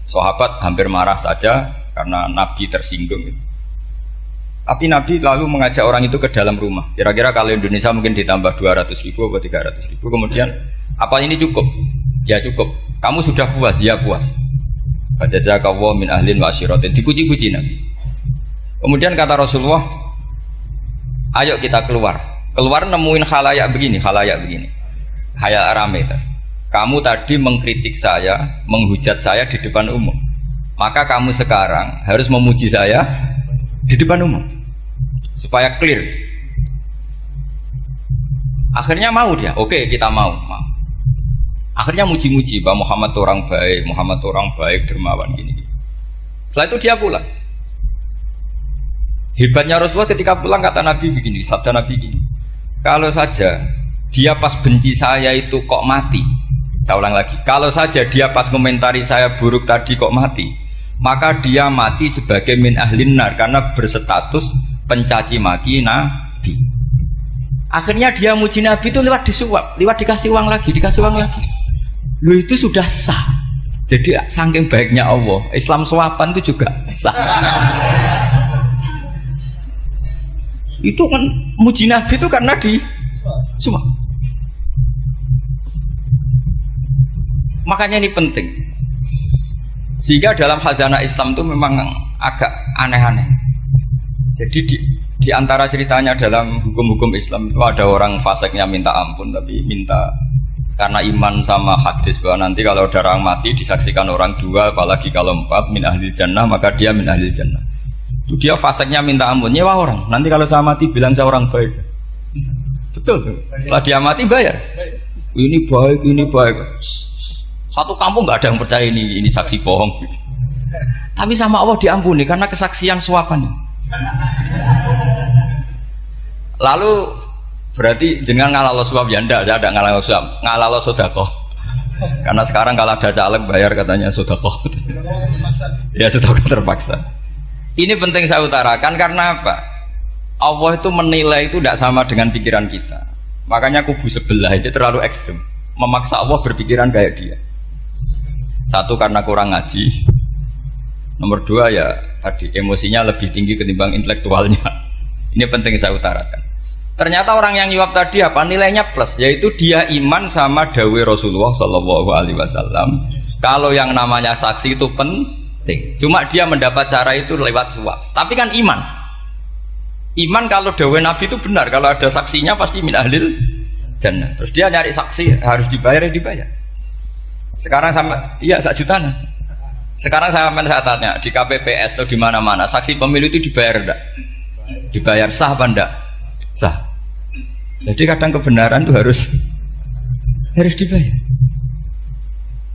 Sahabat hampir marah saja karena Nabi tersinggung. Tapi Nabi lalu mengajak orang itu ke dalam rumah. Kira-kira kalau Indonesia mungkin ditambah 200.000 atau 300.000. Kemudian, apa ini cukup? Ya cukup. Kamu sudah puas? Ya puas. Fajazakallahu min ahlin wa asyiratin. Dipuji-puji Nabi. Kemudian kata Rasulullah, ayo kita keluar. Keluar nemuin khalayak begini. Khalayak rame. Kamu tadi mengkritik saya, menghujat saya di depan umum. Maka kamu sekarang harus memuji saya di depan umum. Supaya clear. Akhirnya mau dia. Oke, kita mau. Akhirnya muji-muji bahwa Muhammad orang baik, dermawan gini. Setelah itu dia pulang. Hebatnya Rasulullah ketika pulang kata Nabi begini, sabda Nabi begini. Kalau saja dia pas benci saya itu kok mati. Saya ulang lagi. Kalau saja dia pas komentari saya buruk tadi kok mati, maka dia mati sebagai min ahlin nar karena berstatus pencaci maki Nabi. Akhirnya dia muji Nabi itu lewat disuap, lewat dikasih uang lagi. Lu itu sudah sah. Jadi saking baiknya Allah, Islam suapan itu juga sah. Itu kan muji Nabi itu karena disuap. Makanya ini penting. Sehingga dalam khazanah Islam itu memang agak aneh-aneh. Jadi di antara ceritanya dalam hukum-hukum Islam itu ada orang fasiknya minta ampun, tapi minta karena iman sama hadis bahwa nanti kalau ada orang mati disaksikan orang dua, apalagi kalau 4 min ahli jannah, maka dia min ahli jannah. Itu dia fasiknya minta ampun, nyewa orang. Nanti kalau saya mati bilang saya orang baik. Betul. Setelah dia mati bayar. Ini baik. Satu kampung nggak ada yang percaya ini saksi bohong gitu. Tapi sama Allah diampuni karena kesaksian suapan. Lalu berarti jangan ngalalo suap ya ndak, saya tidak ngalalo suap, ngalalo sedekah. Karena sekarang kalau ada caleg bayar katanya sedekah. Ya sedekah terpaksa. Ini penting saya utarakan karena apa? Allah itu menilai itu tidak sama dengan pikiran kita. Makanya kubu sebelah itu terlalu ekstrem, memaksa Allah berpikiran kayak dia. Satu karena kurang ngaji. Nomor 2 ya tadi emosinya lebih tinggi ketimbang intelektualnya. Ini penting saya utarakan. Ternyata orang yang nyuap tadi apa? Nilainya plus, yaitu dia iman sama dawuh Rasulullah Shallallahu Alaihi Wasallam. Kalau yang namanya saksi itu penting. Cuma dia mendapat cara itu lewat suap. Tapi kan iman. Iman kalau dawuh Nabi itu benar. Kalau ada saksinya pasti min ahlil jannah. Terus dia nyari saksi harus dibayar, ya dibayar. Sekarang sama, iya 1 juta. Sekarang saya tanya di KPPS atau di mana-mana saksi pemilu itu dibayar enggak? Dibayar sah apa enggak? Sah. Jadi kadang kebenaran itu harus dibayar.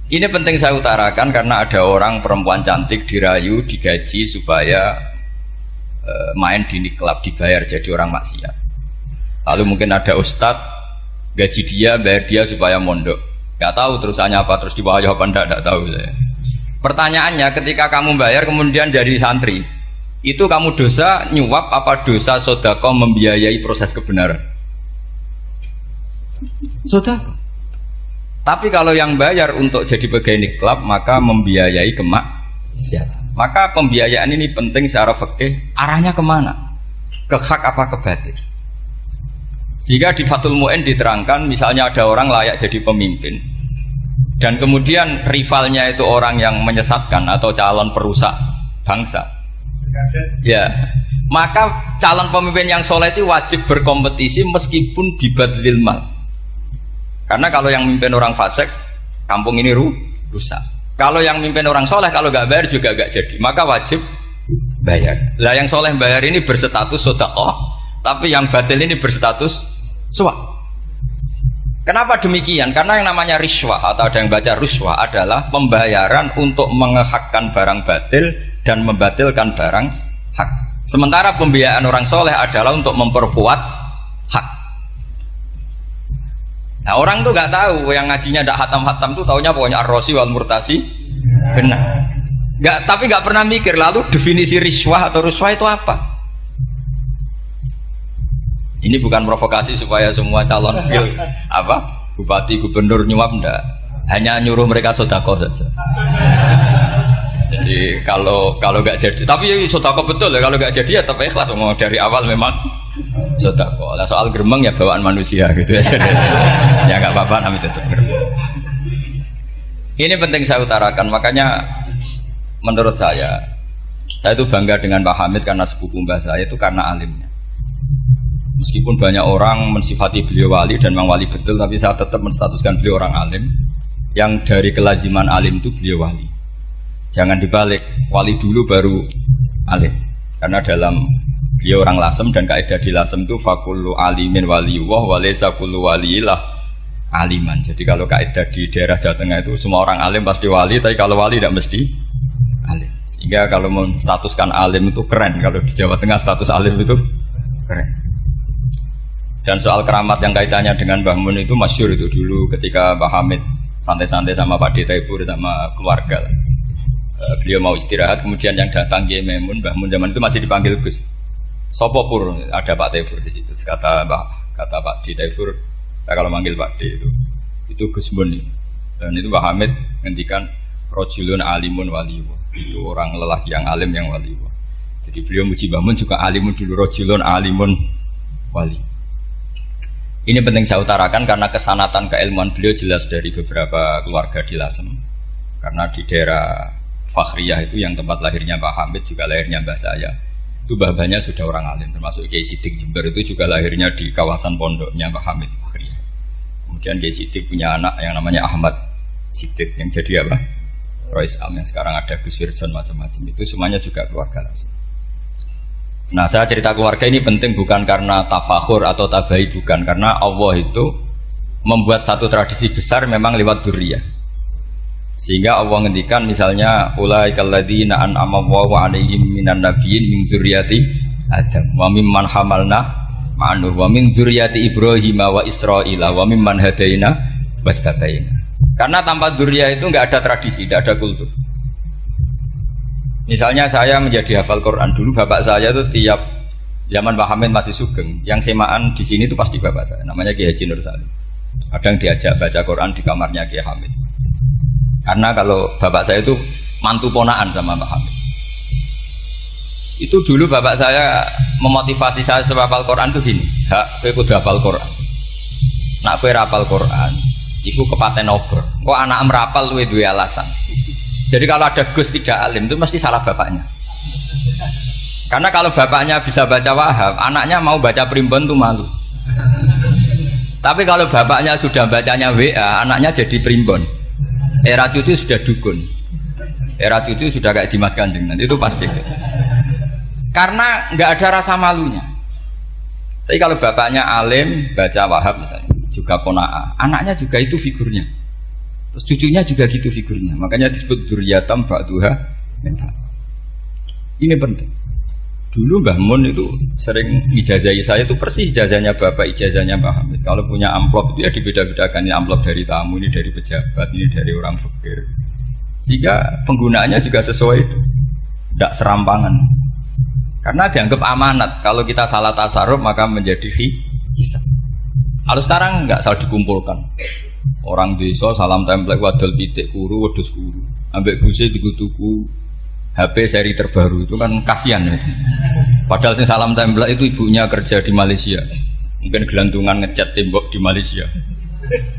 Ini penting saya utarakan karena ada orang perempuan cantik dirayu, digaji supaya main di niklab, dibayar jadi orang maksiat. Lalu mungkin ada ustadz gaji dia, bayar dia supaya mondok. Gak tahu terusannya apa, terus dibayar apa enggak tahu saya. Pertanyaannya, ketika kamu bayar kemudian jadi santri, itu kamu dosa nyuap apa dosa sodako membiayai proses kebenaran? Sodako. Tapi kalau yang bayar untuk jadi pegawai niklab maka membiayai kemaksiatan. Maka pembiayaan ini penting secara fikih. Arahnya kemana? Ke hak apa ke batil? Sehingga di Fathul Mu'in diterangkan, misalnya ada orang layak jadi pemimpin dan kemudian rivalnya itu orang yang menyesatkan atau calon perusak bangsa. Ya, maka calon pemimpin yang soleh itu wajib berkompetisi meskipun bibadlil mal. Karena kalau yang mimpin orang fasik, kampung ini rusak. Kalau yang mimpin orang soleh, kalau nggak bayar juga nggak jadi. Maka wajib bayar. Lah yang soleh bayar ini berstatus sedekah, tapi yang batil ini berstatus suap. Kenapa demikian? Karena yang namanya riswah atau ada yang baca ruswah adalah pembayaran untuk mengehakkan barang batil dan membatilkan barang hak. Sementara pembiayaan orang soleh adalah untuk memperkuat hak. Nah orang tuh nggak tahu, yang ngajinya ndak hatam-hatam tuh taunya pokoknya ar-rosi wal murtasi benar. Tapi nggak pernah mikir lalu definisi riswah atau ruswah itu apa? Ini bukan provokasi supaya semua calon bupati gubernur nyuap ndak, hanya nyuruh mereka sodako saja. Jadi kalau nggak jadi, tapi sodako betul ya, kalau nggak jadi ya tetap ikhlas. Mau dari awal memang sodako. Lah soal geremeng ya bawaan manusia gitu ya. Ya nggak apa-apa, namanya tetap geremeng. Ini penting saya utarakan. Makanya menurut saya itu bangga dengan Pak Hamid karena sepupu mbah saya itu karena alimnya. Meskipun banyak orang mensifati beliau wali dan memang wali betul, tapi saya tetap menstatuskan beliau orang alim. Yang dari kelaziman alim itu beliau wali. Jangan dibalik, wali dulu baru alim. Karena dalam beliau orang lasem dan kaidah di lasem itu fakullu alimin waliyullah walaysa kullu waliillah aliman. Jadi kalau kaidah di daerah Jawa Tengah itu semua orang alim pasti wali, tapi kalau wali tidak mesti alim. Sehingga kalau menstatuskan alim itu keren. Kalau di Jawa Tengah status alim itu keren. Dan soal keramat yang kaitannya dengan Mbah Mun itu masyhur itu dulu ketika Mbah Hamid santai-santai sama Pak Taifur sama keluarga. Beliau mau istirahat, kemudian yang datang Kiai Maimun, Mbah Mun zaman itu masih dipanggil Gus. Sopo pur, ada Pak Taifur di situ. Kata Pak Taifur, saya kalau manggil Pak D itu Gus Mun. Dan itu Mbah Hamid ngendikan rojulun alimun waliyullah. Itu orang lelaki yang alim yang waliyullah. Jadi beliau muji Mbah Mun juga alimun dulu, rojulun alimun wali. Ini penting saya utarakan karena kesanatan keilmuan beliau jelas dari beberapa keluarga di Lasem. Karena di daerah Fakhriyah itu yang tempat lahirnya Pak Hamid juga lahirnya mbah saya. Itu mbah-mbahnya sudah orang alim, termasuk Kiai Sidik Jember itu juga lahirnya di kawasan pondoknya Pak Hamid Fakhriyah. Kemudian Kiai Sidik punya anak yang namanya Ahmad Sidik yang jadi apa? Rois Am yang sekarang ada Gus Wirjon macam-macam. Itu semuanya juga keluarga Lasem. Nah saya cerita keluarga ini penting bukan karena tafakhur atau tabai, bukan, karena Allah itu membuat satu tradisi besar memang lewat dzurriyyah. Sehingga Allah ngendikan misalnya ulaikal ladzina an'ama Allahu 'alaihim minan nabiyyin min dzurriyyati Adam wa mimman hamalna ma'an wa min dzurriyyati Ibrahim wa Israila wa mimman hadaina wastabaina. Karena tanpa dzurriyyah itu enggak ada tradisi, enggak ada kultur. Misalnya saya menjadi hafal Quran dulu, bapak saya itu tiap zaman Pak Hamid masih sugeng, yang semaan di sini itu pasti bapak saya, namanya Kiai Haji Nur Salim. Kadang diajak baca Quran di kamarnya Kiai Hamid. Karena kalau bapak saya itu mantu ponaan sama Pak Hamid. Itu dulu bapak saya memotivasi saya supaya hafal Quran itu gini. hak kowe kudu hafal Quran. Nak kowe rapal Quran, iku kepaten obor. Kok anak merapal luwe duwe alasan. Jadi kalau ada Gus tidak alim itu mesti salah bapaknya. Karena kalau bapaknya bisa baca wahab, anaknya mau baca primbon tuh malu. Tapi kalau bapaknya sudah bacanya WA, anaknya jadi primbon. Era cucu sudah dukun. Era cucu sudah kayak Dimas Kanjeng, nanti itu pasti. Karena nggak ada rasa malunya. Tapi kalau bapaknya alim, baca wahab misalnya, juga pona'a, anaknya juga itu figurnya. Terus cucunya juga gitu figurnya. Makanya disebut dzurriyatam ba'duha min ba'd. Ini penting. Dulu Mbah Mun itu sering ijazahi saya itu persis ijazahnya bapak, ijazahnya Mbah Hamid. Kalau punya amplop dia dibeda-bedakan, ini amplop dari tamu, ini dari pejabat, ini dari orang fakir. Sehingga penggunaannya juga sesuai itu, tidak serampangan. Karena dianggap amanat. Kalau kita salah tasarruf maka menjadi hisab. Kalau sekarang nggak salah dikumpulkan. Orang desa salam template wadol pitik kuru, wedhus kuru. Ambek guse tuku HP seri terbaru itu kan kasihan ya. Padahal sing salam template itu ibunya kerja di Malaysia. Mungkin gelantungan ngecat tembok di Malaysia.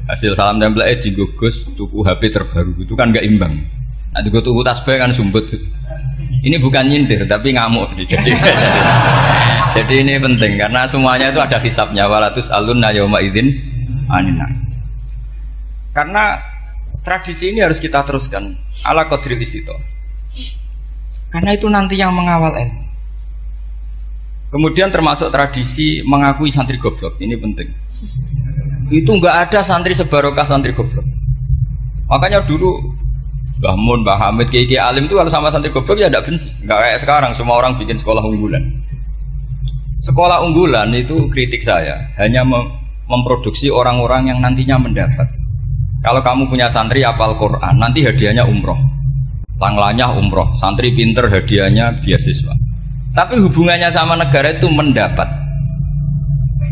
Hasil salam template digugus tuku HP terbaru itu kan nggak imbang. Nah tuku tasbih kan sumbut. Ini bukan nyindir tapi ngamuk jadi ini penting karena semuanya itu ada hisabnya. Walatus alunna yauma idzin anina. Karena tradisi ini harus kita teruskan ala qadri istito. Karena itu nanti yang mengawal ilmu. Kemudian termasuk tradisi mengakui santri goblok, ini penting. Itu enggak ada santri sebarokah santri goblok. Makanya dulu Mbah Mun, Mbah Hamid, Kiai alim itu kalau sama santri goblok ya tidak benci. Enggak kayak sekarang semua orang bikin sekolah unggulan. Sekolah unggulan itu kritik saya hanya memproduksi orang-orang yang nantinya mendapat. Kalau kamu punya santri hafal Quran, nanti hadiahnya umroh. Langlanya umroh, santri pinter hadiahnya beasiswa. Tapi hubungannya sama negara itu mendapat.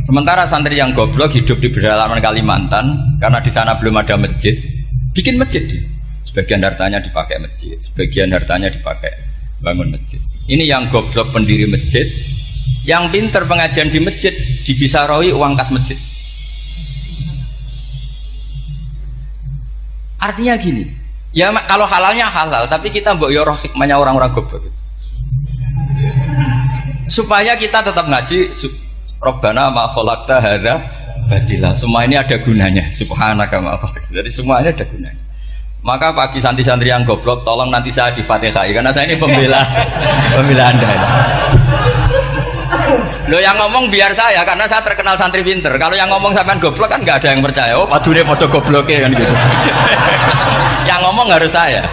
Sementara santri yang goblok hidup di pedalaman Kalimantan karena di sana belum ada masjid, bikin masjid. Sebagian hartanya dipakai masjid, sebagian hartanya dipakai bangun masjid. Ini yang goblok pendiri masjid, yang pinter pengajian di masjid dibisaroi uang kas masjid. Artinya gini, ya kalau halalnya halal, tapi kita mbok yo roh hikmahnya orang-orang goblok. Supaya kita tetap ngaji Rabbana ma khalaqta hadza batila. Semua ini ada gunanya. Subhanaka ma khalaqta. Jadi semuanya ada gunanya. Maka bagi santri-santri yang goblok, tolong nanti saya di-Fatihai karena saya ini pembela Anda. Lo yang ngomong biar saya karena saya terkenal santri pinter. Kalau yang ngomong sampean goblok kan nggak ada yang percaya. Oh, padune padha gobloke kan gitu. Yang ngomong harus saya.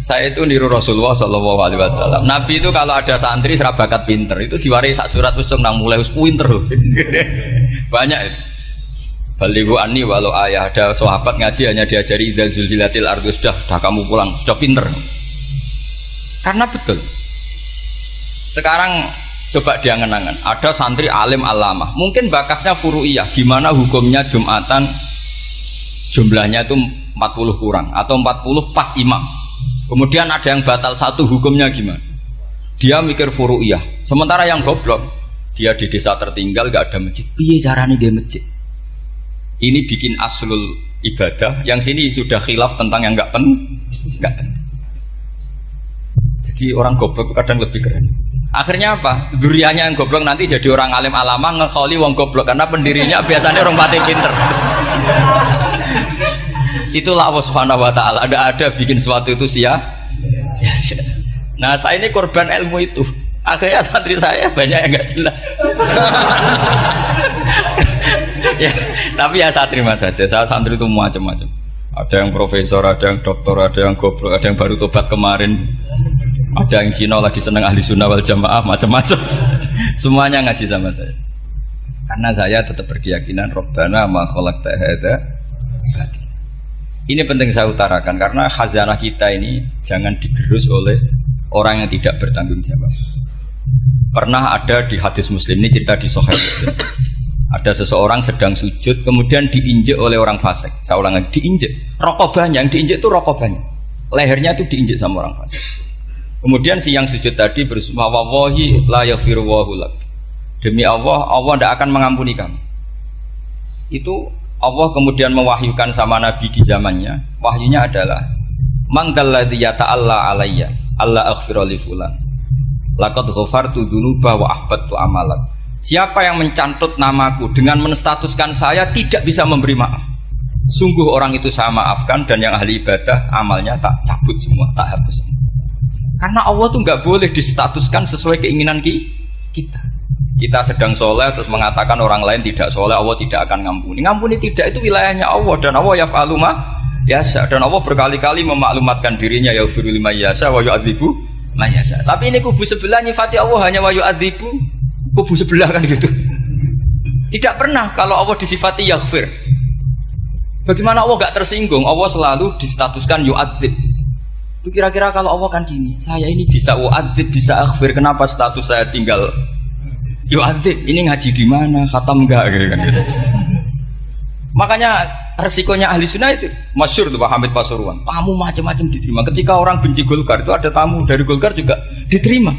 Saya itu niru Rasulullah Shallallahu Alaihi Wasallam. Nabi itu kalau ada santri serabakat pinter itu diwaris sak surat usung nang mulai pinter. Banyak itu. Balighu anni walau ayah, ada sahabat ngaji hanya diajari idza zulzilatil ardu, sudah kamu pulang, sudah pinter. Karena betul. Sekarang coba diangan-angan, ada santri alim alamah, mungkin bakasnya furu'iyah, gimana hukumnya Jumatan jumlahnya itu 40 kurang atau 40 pas imam. Kemudian ada yang batal satu, hukumnya gimana? Dia mikir furu'iyah. Sementara yang goblok, dia di desa tertinggal gak ada masjid. Piye caranya dia masjid? Ini bikin aslul ibadah, yang sini sudah khilaf tentang yang gak penting. Jadi orang goblok kadang lebih keren. Akhirnya apa? Duriannya yang goblok nanti jadi orang alim alama ngekholi wong goblok karena pendirinya biasanya orang pati pinter. Itulah Allah Subhanahu wa taala. Ada bikin sesuatu itu sia-sia. Nah, saya ini korban ilmu itu. Akhirnya santri saya banyak yang enggak jelas. Ya, tapi ya saya terima saja. Saya santri itu macam-macam. Ada yang profesor, ada yang doktor, ada yang goblok, ada yang baru tobat kemarin. Ada yang Cina lagi seneng ahli sunnah wal jamaah, macam-macam. Semuanya ngaji sama saya. Karena saya tetap berkeyakinan Rabbana ma khalaqta hadza batil. Ini penting saya utarakan karena khazanah kita ini jangan digerus oleh orang yang tidak bertanggung jawab. Pernah ada di hadis Muslim, ini cerita di Sahih Muslim. Ada seseorang sedang sujud kemudian diinjek oleh orang fasik. Saya ulang lagi, diinjek. Rokobahnya yang diinjek itu rokobahnya. Lehernya itu diinjek sama orang fasik. Kemudian si yang sujud tadi bersumpah wallahi la yaghfiru wallahu lak. Demi Allah, Allah tidak akan mengampuni kamu. Itu Allah kemudian mewahyukan sama Nabi di zamannya. Wahyunya adalah mangkalladzi yata'alla alayya alla aghfira li fulan. Laqad ghafartu dzunuba wa ahbattu amalak. Siapa yang mencantut namaku dengan menstatuskan saya tidak bisa memberi maaf. Sungguh orang itu saya maafkan dan yang ahli ibadah amalnya tak cabut semua, tak hapus. Karena Allah tuh nggak boleh distatuskan sesuai keinginan kita. Kita sedang soleh terus mengatakan orang lain tidak soleh, Allah tidak akan ngampuni. Ngampuni tidak, itu wilayahnya Allah dan Allah yaf'alu ma yasha. Dan Allah berkali-kali memaklumatkan dirinya yaghfiru liman yasha wa yu'adzibu man yasha. Tapi ini kubu sebelah nyifati Allah hanya wa yu'adzibu, kubu sebelah kan gitu. Tidak pernah kalau Allah disifati yaghfir. Bagaimana Allah gak tersinggung? Allah selalu distatuskan yu'adzib. Itu kira-kira kalau Allah kan gini, saya ini bisa u'adzib, bisa aghfir, kenapa status saya tinggal yu'adzib? Ini ngaji di mana? Khatam enggak gitu kan gitu. Makanya resikonya ahli sunnah itu masyhur tuh Pak Hamid Pasuruan. Tamu macam-macam diterima. Ketika orang benci Golkar itu ada tamu dari Golkar juga diterima.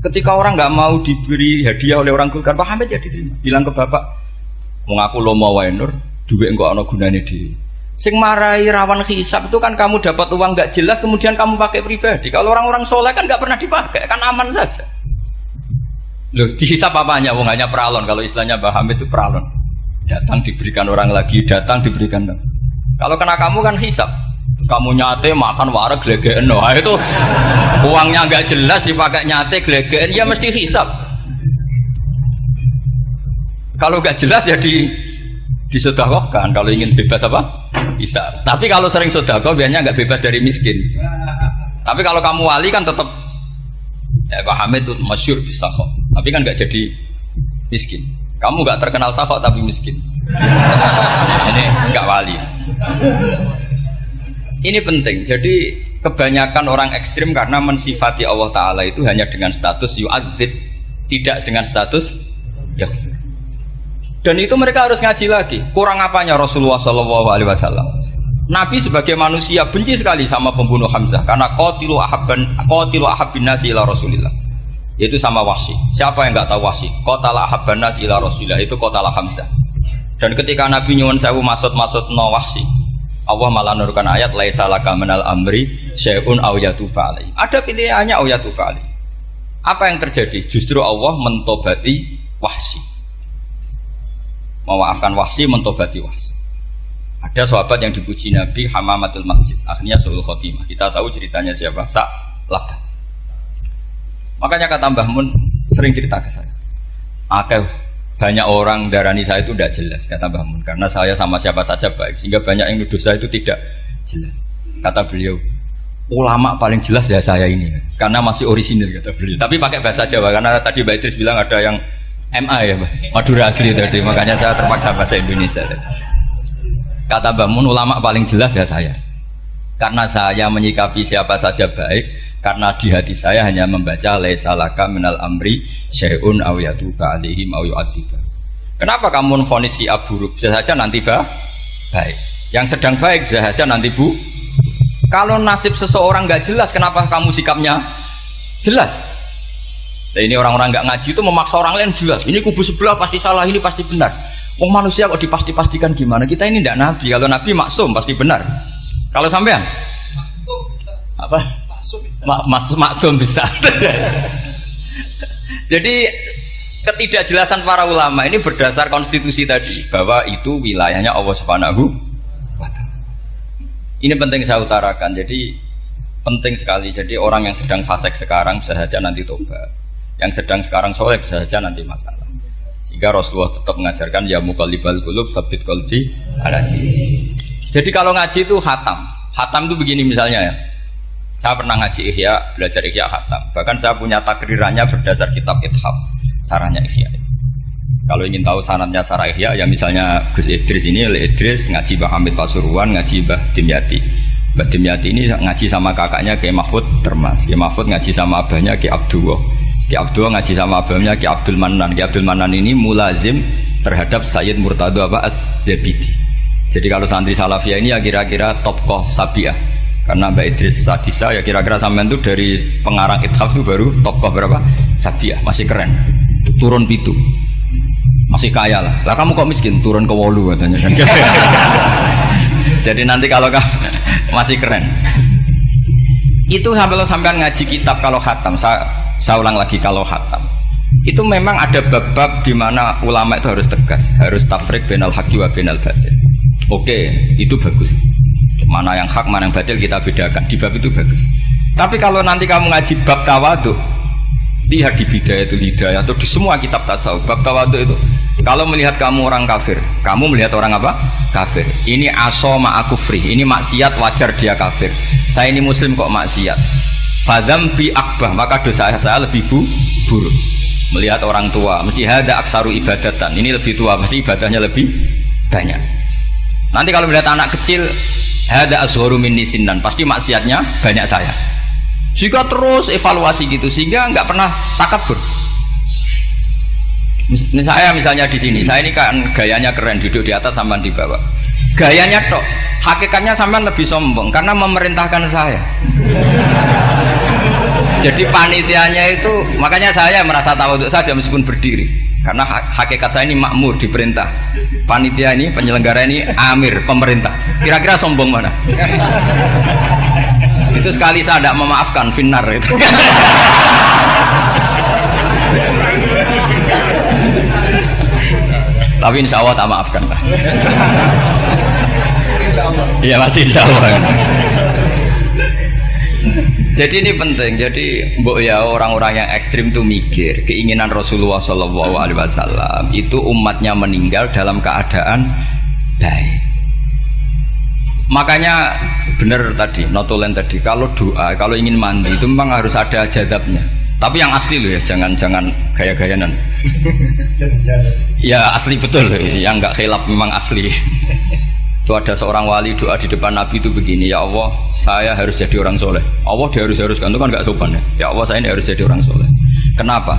Ketika orang nggak mau diberi hadiah oleh orang Golkar, Pak Hamid ya diterima. Bilang ke bapak, mengaku lomo wae nur, duit enggak ana gunane dhewe. Sing marai rawan hisab itu kan kamu dapat uang nggak jelas kemudian kamu pakai pribadi. Kalau orang-orang soleh kan nggak pernah dipakai, kan aman saja. Loh, dihisab apanya? Wong hanya peralon. Kalau istilahnya Mbah Hamid itu peralon. Datang diberikan orang lagi, datang diberikan. Kalau kena kamu kan hisab. Terus kamu nyate makan wareg glegeken. Wah itu uangnya nggak jelas dipakai nyate glegeken, ya mesti hisab. Kalau nggak jelas ya disedekahkan. Kalau ingin bebas apa? Bisa. Tapi kalau sering sedekah biasanya nggak bebas dari miskin. Tapi kalau kamu wali kan tetap ya Pak Hamid itu masyhur bisa kok. Tapi kan nggak jadi miskin. Kamu nggak terkenal sakok tapi miskin. Ini nggak wali. Ini penting. Jadi kebanyakan orang ekstrim karena mensifati Allah Taala itu hanya dengan status yu'adzib, tidak dengan status yaghfir. Dan itu mereka harus ngaji lagi. Kurang apanya Rasulullah SAW? Nabi sebagai manusia benci sekali sama pembunuh Hamzah karena qatilu ahabbin nasi ila Rasulillah. Itu sama Wahsy. Siapa yang nggak tahu Wahsy? Qatala ahabban nasi ila Rasulillah, itu qatala Hamzah. Dan ketika Nabi nyuwun sewu maksud no Wahsy, Allah malah nurkan ayat laisa laka minal amri syai'un aw yatuba alaihi. Ada pilihannya aw yatuba alaihi. Apa yang terjadi? Justru Allah mentobati Wahsy. Memaafkan Wahsy, mentobati Wahsy. Ada sahabat yang dipuji Nabi Hamamatul Masjid, akhirnya su'ul khotimah. Kita tahu ceritanya siapa? Sa'labah. Makanya kata Mbah Mun sering cerita ke saya. Banyak orang darani saya itu tidak jelas, kata Mbah Mun, karena saya sama siapa saja baik, sehingga banyak yang nuduh saya itu tidak jelas. Kata beliau, ulama paling jelas ya saya ini, karena masih orisinil, kata beliau. Tapi pakai bahasa Jawa, karena tadi Mbak Idris bilang ada yang MA ya, Madura asli tadi, makanya saya terpaksa bahasa Indonesia tadi. Kata Mbah Mun, ulama paling jelas ya saya, karena saya menyikapi siapa saja baik. Karena di hati saya hanya membaca laisa laka minal amri syai'un aw yatuba alaihim aw yu'adziba. Kenapa kamu vonis si buruk? Bisa saja nanti baik. Yang sedang baik bisa saja nanti bu. Kalau nasib seseorang nggak jelas, kenapa kamu sikapnya jelas? Nah, ini orang-orang nggak ngaji itu memaksa orang lain jelas. Ini kubu sebelah pasti salah, ini pasti benar. Wong manusia kok dipasti-pastikan gimana? Kita ini tidak nabi. Kalau nabi maksum pasti benar. Kalau sampean apa? Maksum bisa. Jadi ketidakjelasan para ulama ini berdasar konstitusi tadi bahwa itu wilayahnya Allah Subhanahu wa Ta'ala. Ini penting saya utarakan. Jadi penting sekali. Jadi orang yang sedang fasik sekarang bisa saja nanti tobat. Yang sedang sekarang soleh bisa saja nanti masalah. Sehingga Rasulullah tetap mengajarkan ya muqallibal qulub tsabbit qalbi ala dinik. Jadi kalau ngaji itu khatam. Khatam itu begini misalnya ya. Saya pernah ngaji Ihya, belajar Ihya khatam. Bahkan saya punya takrirannya berdasar kitab Ithaf, sarahnya Ihya. Kalau ingin tahu sanadnya sarah Ihya, ya misalnya Gus Idris ini, Idris ngaji Mbah Hamid Pasuruan, ngaji Mbah Dimyati. Mbah Dimyati ini ngaji sama kakaknya Kiai Mahfud Termas. Kiai Mahfud ngaji sama abahnya Kiai Abdullah. Kiai Abdullah ngaji sama abahnya Kiai Abdul Manan. Kiai Abdul Manan ini mulazim terhadap Sayyid Murtado Az-Zabidi. Jadi kalau santri Salafiyah ini ya kira-kira tokoh Sabiah. Karena Mbak Idris Sadisa ya kira-kira sampean itu dari pengarang Ithaf itu baru tokoh berapa? Sabiah, masih keren. Turun pitu. Masih kaya lah. Lah kamu kok miskin? Turun ke 8 katanya kan. Jadi nanti kalau kamu masih keren. Itu sampean ngaji kitab kalau khatam, saya ulang lagi kalau khatam. Itu memang ada bab-bab di mana ulama itu harus tegas, harus tafriq bainal haqqi wa bainal batil. Oke, itu bagus. Mana yang hak, mana yang batil kita bedakan. Di bab itu bagus. Tapi kalau nanti kamu ngaji bab tawadhu, lihat di Bidayatul Hidayah atau di semua kitab tasawuf, bab tawadhu itu kalau melihat kamu orang kafir, kamu melihat orang apa? Kafir. Ini aso ma'akufri, ini maksiat wajar dia kafir. Saya ini muslim kok maksiat. Fadham bi akbah, maka dosa saya lebih buruk. Melihat orang tua, mesti hada aksaru ibadatan. Ini lebih tua, mesti ibadahnya lebih banyak. Nanti kalau melihat anak kecil, hada azharu minni sinnan, pasti maksiatnya banyak saya. Jika terus evaluasi gitu, sehingga nggak pernah takabur. Misalnya di sini, saya ini kan gayanya keren, duduk di atas sampean di bawah. Gayanya tok, hakikatnya sampean lebih sombong karena memerintahkan saya. Jadi panitianya itu, makanya saya merasa tawadhu saja meskipun berdiri. Karena hakikat saya ini makmur, diperintah. Panitia ini, penyelenggara ini amir, pemerintah. Kira-kira sombong mana? Itu sekali saya tidak memaafkan, finnar itu. Tapi insya Allah tak maafkan lah. Iya masih insya Allah. Jadi ini penting. Jadi mbok ya orang-orang yang ekstrim itu mikir keinginan Rasulullah SAW itu umatnya meninggal dalam keadaan baik. Makanya benar tadi, notulen tadi, kalau doa, kalau ingin mandi itu memang harus ada jadabnya. Tapi yang asli loh ya, jangan gaya-gayanan. Ya asli betul, yang nggak khilaf memang asli. Itu ada seorang wali doa di depan Nabi itu begini, ya Allah, saya harus jadi orang soleh. Allah diharuskan, itu kan nggak sopan ya. Ya Allah, saya ini harus jadi orang soleh. Kenapa?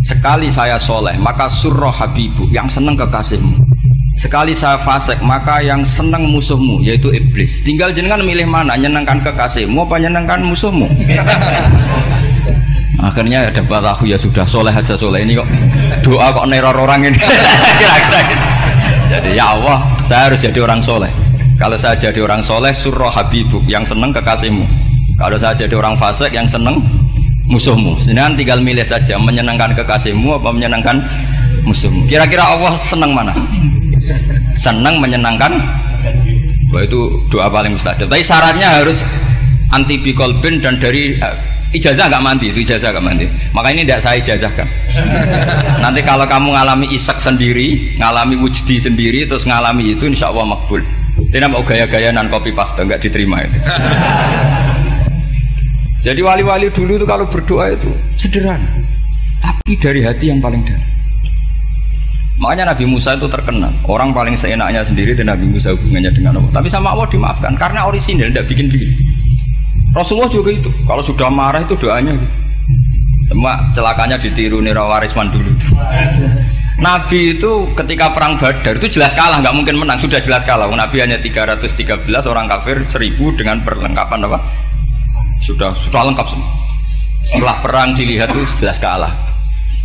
Sekali saya soleh, maka surroh habibu, yang senang kekasihmu. Sekali saya fasik, maka yang senang musuhmu, yaitu iblis. Tinggal jenengan milih mana, nyenangkan kekasihmu apa nyenangkan musuhmu. Akhirnya ada batahu, ya sudah, soleh aja soleh. Ini kok doa kok neror orang ini. Kira-kira gitu. Jadi ya Allah, saya harus jadi orang soleh. Kalau saya jadi orang soleh, surroh habibuk, yang seneng kekasihmu. Kalau saya jadi orang fasik, yang seneng musuhmu. Sebenarnya tinggal milih saja, menyenangkan kekasihmu apa menyenangkan musuhmu. Kira-kira Allah seneng mana? Seneng menyenangkan. Wah, itu doa paling mustajab. Tapi syaratnya harus anti bikolbin dan dari ijazah nggak mandi, itu ijazah nggak mandi. Maka ini tidak saya ijazahkan. Nanti kalau kamu ngalami isak sendiri, ngalami wujdi sendiri, terus ngalami itu, insya Allah makbul. Tidak mau gaya-gayanan copy paste, nggak diterima itu. Jadi wali-wali dulu itu kalau berdoa itu sederhana, tapi dari hati yang paling dalam. Makanya Nabi Musa itu terkenal, orang paling seenaknya sendiri dan Nabi Musa hubungannya dengan Allah. Tapi sama Allah dimaafkan karena orisinil, tidak bikin-bikin. Rasulullah juga itu, kalau sudah marah itu doanya gitu. Cuma celakanya ditiru Nira Warisman dulu. Nabi itu ketika perang Badar itu jelas kalah, nggak mungkin menang, sudah jelas kalah. Nabi hanya 313 orang kafir, 1000 dengan perlengkapan apa? Sudah lengkap semua. Setelah perang dilihat itu jelas kalah.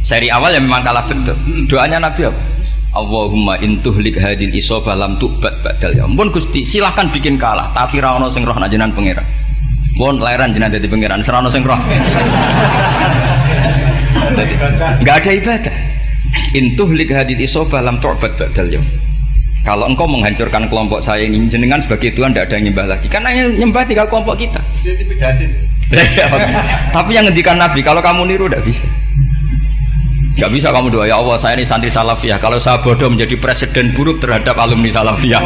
Seri awal yang memang kalah betul. Doanya Nabi apa? Allahumma intuhlik hadil isobah lam tu'bad badal ya. Ampun Gusti, silahkan bikin kalah, tapi ra ono sing roh najenan pangeran. Bon lairan jenengan dadi pangeran, serana sing roh. Enggak ada ibadah. Intuhlik hadil isobah lam tu'bad badal ya. Kalau engkau menghancurkan kelompok saya ini, jenengan sebagai Tuhan tidak ada yang nyembah lagi. Karena yang nyembah tinggal kelompok kita. Tapi yang ngendikan Nabi, kalau kamu niru tidak bisa. Gak bisa kamu doa, ya Allah saya ini santri salafiyah, kalau saya bodoh menjadi presiden buruk terhadap alumni salafiyah.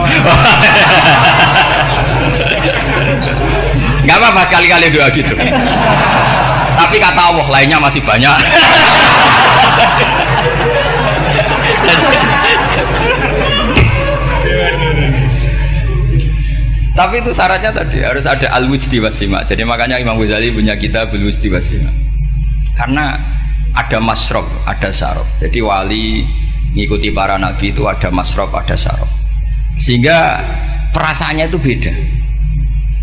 Gak apa-apa sekali-kali doa gitu. Tapi kata Allah lainnya masih banyak. Tapi itu syaratnya tadi harus ada al-wujdi wasima. Jadi makanya Imam Ghazali punya kitab al-wujdi wasima. Karena ada masrob, ada syarab. Jadi wali ngikuti para nabi itu ada masrob, ada syarab. Sehingga perasaannya itu beda.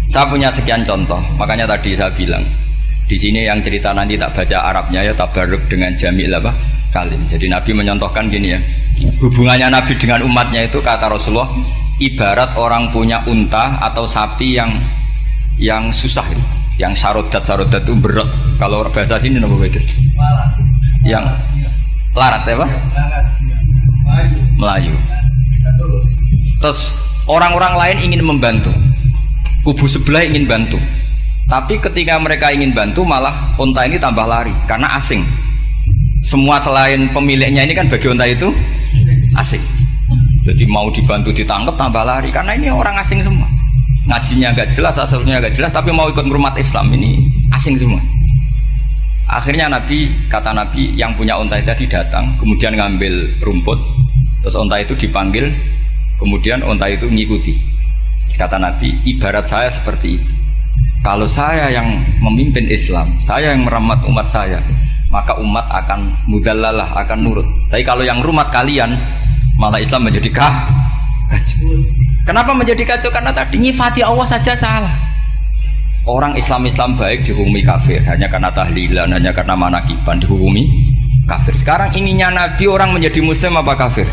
Saya punya sekian contoh, makanya tadi saya bilang di sini yang cerita nanti tak baca Arabnya ya, tabarruk dengan jamil apa kalim. Jadi Nabi menyontohkan gini ya, hubungannya Nabi dengan umatnya itu kata Rasulullah ibarat orang punya unta atau sapi yang susah itu, yang sarodat itu berat. Kalau bahasa sini nama beda. Yang larat ya Pak? Melayu. Terus orang-orang lain ingin membantu, kubu sebelah ingin bantu, tapi ketika mereka ingin bantu malah unta ini tambah lari karena asing. Semua selain pemiliknya ini kan bagi unta itu asing. Jadi mau dibantu ditangkap tambah lari karena ini orang asing semua. Ngajinya agak jelas, asalnya agak jelas, tapi mau ikut ngurumat Islam ini asing semua. Akhirnya kata Nabi yang punya unta itu tadi datang, kemudian ngambil rumput, terus unta itu dipanggil, kemudian unta itu ngikuti. Kata Nabi, ibarat saya seperti itu. Kalau saya yang memimpin Islam, saya yang merawat umat saya, maka umat akan mudallalah, akan nurut. Tapi kalau yang rumat kalian, malah Islam menjadi kacau. Kenapa menjadi kacau? Karena tadi nyifati Allah saja salah. Orang Islam baik dihukumi kafir hanya karena tahlilan, hanya karena manakiban dihukumi kafir. Sekarang inginnya Nabi orang menjadi muslim apa kafir?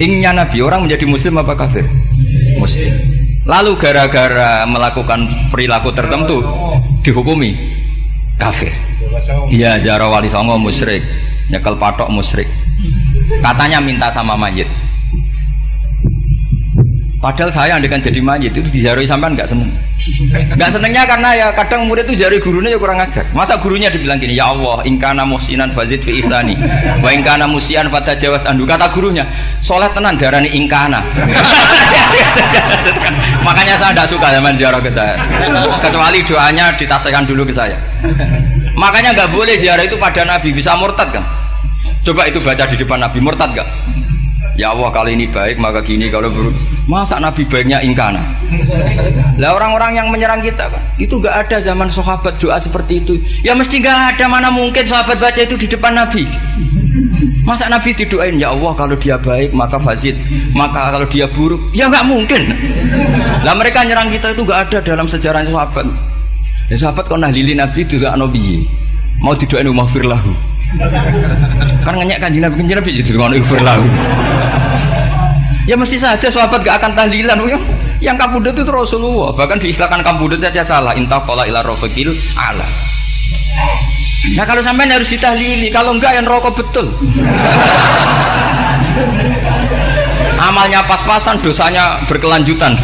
Inginnya Nabi orang menjadi muslim apa kafir? Muslim. Lalu gara-gara melakukan perilaku tertentu dihukumi kafir. Iya, ziarah wali songo musyrik, nyekel patok musyrik. Katanya minta sama mayit. Padahal saya andekan jadi mayit itu diziarahi sampean nggak seneng. Nggak senengnya karena ya kadang murid itu ziarahi gurunya ya kurang ajar. Masa gurunya dibilang gini, ya Allah, ingkana muhsinan fazid fi ihsani, wa ingkana musian fatajawas anhu. Kata gurunya, soleh tenan darani ingkana. Makanya saya tidak suka zaman ziarah ke saya. Kecuali doanya ditasihkan dulu ke saya. Makanya nggak boleh ziarah itu pada Nabi, bisa murtad kan? Coba itu baca di depan Nabi, murtad gak? Ya Allah, kali ini baik maka gini, kalau buruk. Masa Nabi baiknya ingkana? Lah orang-orang yang menyerang kita kan, itu gak ada zaman sahabat doa seperti itu. Ya mesti gak ada, mana mungkin sahabat baca itu di depan Nabi. Masa Nabi didoain, ya Allah kalau dia baik maka fazid, maka kalau dia buruk, ya gak mungkin. Lah mereka nyerang kita itu gak ada dalam sejarah sahabat. Ya sahabat kok nahlilin Nabi itu gak nabi, mau didoain maghfir lahu. Kan ngenyek kanjeng Nabi jadi ngono ighfir lahu. Ya mesti saja sahabat gak akan tahlilan. Yang kabudut itu Rasulullah, bahkan diistilahkan kabudut saja salah. Intaqala ila rafiqil ala. Nah kalau sampean harus ditahlili, kalau enggak yang rokok betul. Amalnya pas-pasan, dosanya berkelanjutan.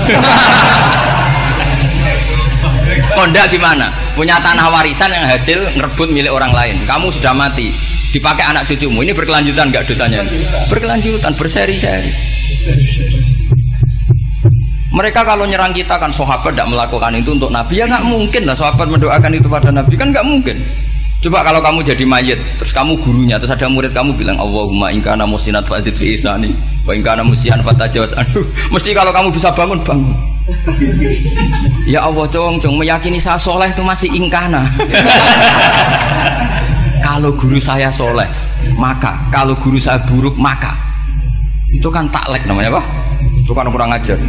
Kondak gimana? Punya tanah warisan yang hasil ngerebut milik orang lain. Kamu sudah mati, dipakai anak cucumu. Ini berkelanjutan nggak dosanya? Berkelanjutan, berseri-seri. Mereka kalau nyerang kita kan sahabat tidak melakukan itu untuk Nabi, ya nggak mungkin lah sahabat mendoakan itu pada Nabi, kan nggak mungkin. Coba kalau kamu jadi mayit, terus kamu gurunya, terus ada murid kamu bilang Allahumma ingkana musinat fazid fi isani wa ingkana musian fatajawaz anhu. Mesti kalau kamu bisa bangun. Ya Allah, cong meyakini saya soleh itu masih ingkana. Kalau guru saya soleh, maka kalau guru saya buruk, maka itu kan taklek namanya, Pak. Itu kan kurang ajar.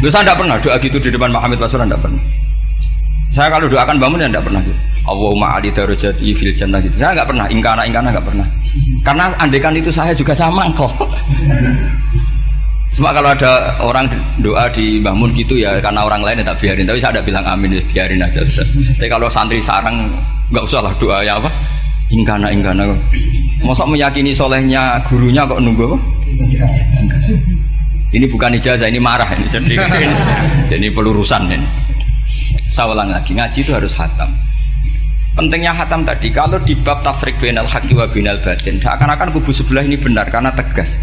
Saya tidak pernah doa gitu di depan Muhammad Pasuruan, tidak pernah. Saya kalau doakan bangun ya tidak pernah gitu. Allahumma ali darajati fil jannah gitu. Saya nggak pernah, ingkana nggak pernah. Karena andekan itu saya juga sama kok. Cuma kalau ada orang doa di bangun gitu ya karena orang lain ya tak biarin. Tapi saya tidak bilang amin, ya biarin aja sudah. Tapi kalau santri sarang nggak usah lah doa ya apa? Ingkana. Masa meyakini solehnya gurunya kok nunggu apa? Ini bukan ijazah, ini marah ini. Jadi pelurusan ini. Saya ulang lagi, ngaji itu harus khatam. Pentingnya khatam tadi, kalau di bab tafriq bainal haqqi wa bainal batin, seakan-akan kubu sebelah ini benar karena tegas.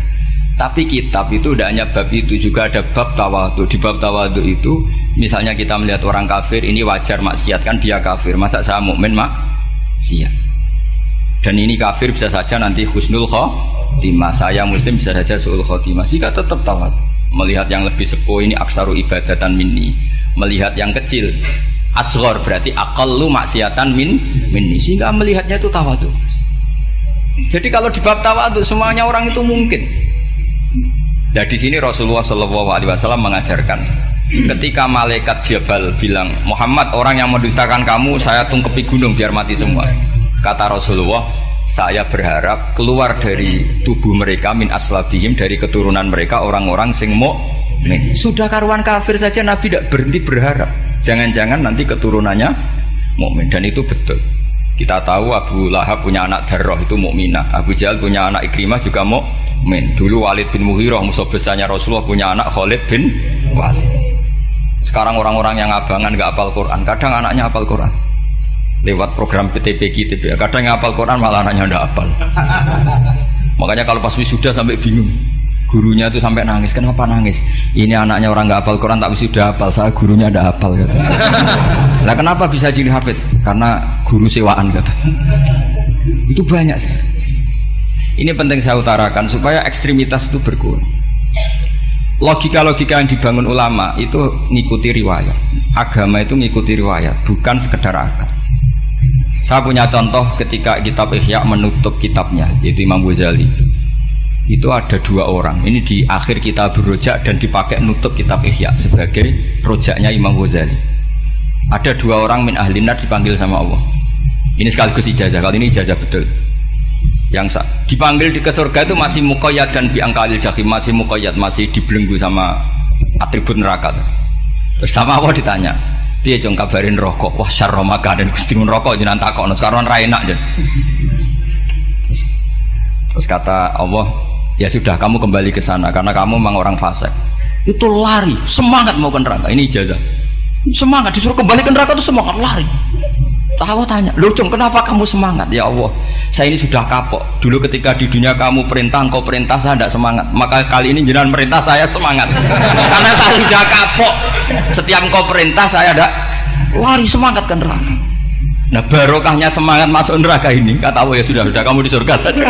Tapi kitab itu tidak hanya bab itu, juga ada bab tawadhu. Di bab tawadhu itu, misalnya kita melihat orang kafir, ini wajar maksiat kan dia kafir. Masa saya mukmin maksiat? Dan ini kafir bisa saja nanti husnul khotimah, saya muslim bisa saja su'ul khotimah. Jika tetap tawadhu, melihat yang lebih sepuh ini aksaru ibadatan minni, melihat yang kecil asghar berarti aqallu maksiatan minni, sehingga melihatnya itu tawadhu. Jadi kalau di bab tawadhu semuanya orang itu mungkin. Nah di sini Rasulullah SAW mengajarkan Ketika malaikat Jabal bilang, Muhammad, orang yang mendustakan kamu saya tungkepi gunung biar mati semua. Kata Rasulullah, saya berharap keluar dari tubuh mereka min aslabihim, dari keturunan mereka orang-orang sing mukmin. Sudah karuan kafir saja Nabi tidak berhenti berharap. Jangan-jangan nanti keturunannya mukmin, dan itu betul. Kita tahu Abu Lahab punya anak Darrah itu mukminah. Abu Jahal punya anak Ikrimah juga mukmin. Dulu Walid bin Mughirah musuh besarnya Rasulullah punya anak Khalid bin Walid. Sekarang orang-orang yang abangan nggak hafal Quran, kadang anaknya hafal Quran. Lewat program PTPG, kadang hafal Quran malah anaknya nggak hafal. Makanya kalau pas wisuda sampai bingung. Gurunya itu sampai nangis. Kenapa nangis? Ini anaknya orang nggak hafal Quran tak wisuda hafal, saya gurunya nggak hafal kata. Lah kenapa bisa jadi hafid? Karena guru sewaan kata. Itu banyak sih. Ini penting saya utarakan supaya ekstremitas itu berkurang. Logika-logika yang dibangun ulama itu ngikuti riwayat. Agama itu ngikuti riwayat, bukan sekedar akal. Saya punya contoh ketika kitab Ihya menutup kitabnya, yaitu Imam Ghazali. Itu ada dua orang. Ini di akhir kitab Rojak dan dipakai nutup kitab Ihya sebagai rojaknya Imam Ghazali. Ada dua orang min ahli nar dipanggil sama Allah. Ini sekaligus ijazah. Kali ini ijazah betul. Yang dipanggil ke surga itu masih muqayyad dan biangkalil jahim, masih muqayyad, masih dibelenggu sama atribut neraka. Terus sama Allah ditanya, "Piye jong kabarin rokok?" Wah, syarra makanan Gusti rokok jenengan takokno sekarang ra enak jen. Terus kata Allah, "Ya sudah, kamu kembali ke sana karena kamu memang orang fasik." Itu lari, semangat mau ke neraka. Ini ijazah. Semangat disuruh kembali ke neraka itu semangat lari. Allah tanya, "Loh, Jom, kenapa kamu semangat?" "Ya Allah, saya ini sudah kapok. Dulu ketika di dunia kamu perintah, engkau perintah, saya tidak semangat. Maka kali ini jenengan perintah, saya semangat. Karena saya sudah kapok. Setiap engkau perintah, saya ada lari semangat ke neraka." Nah, barokahnya semangat masuk neraka ini, kata Allah, ya sudah, kamu di surga saja.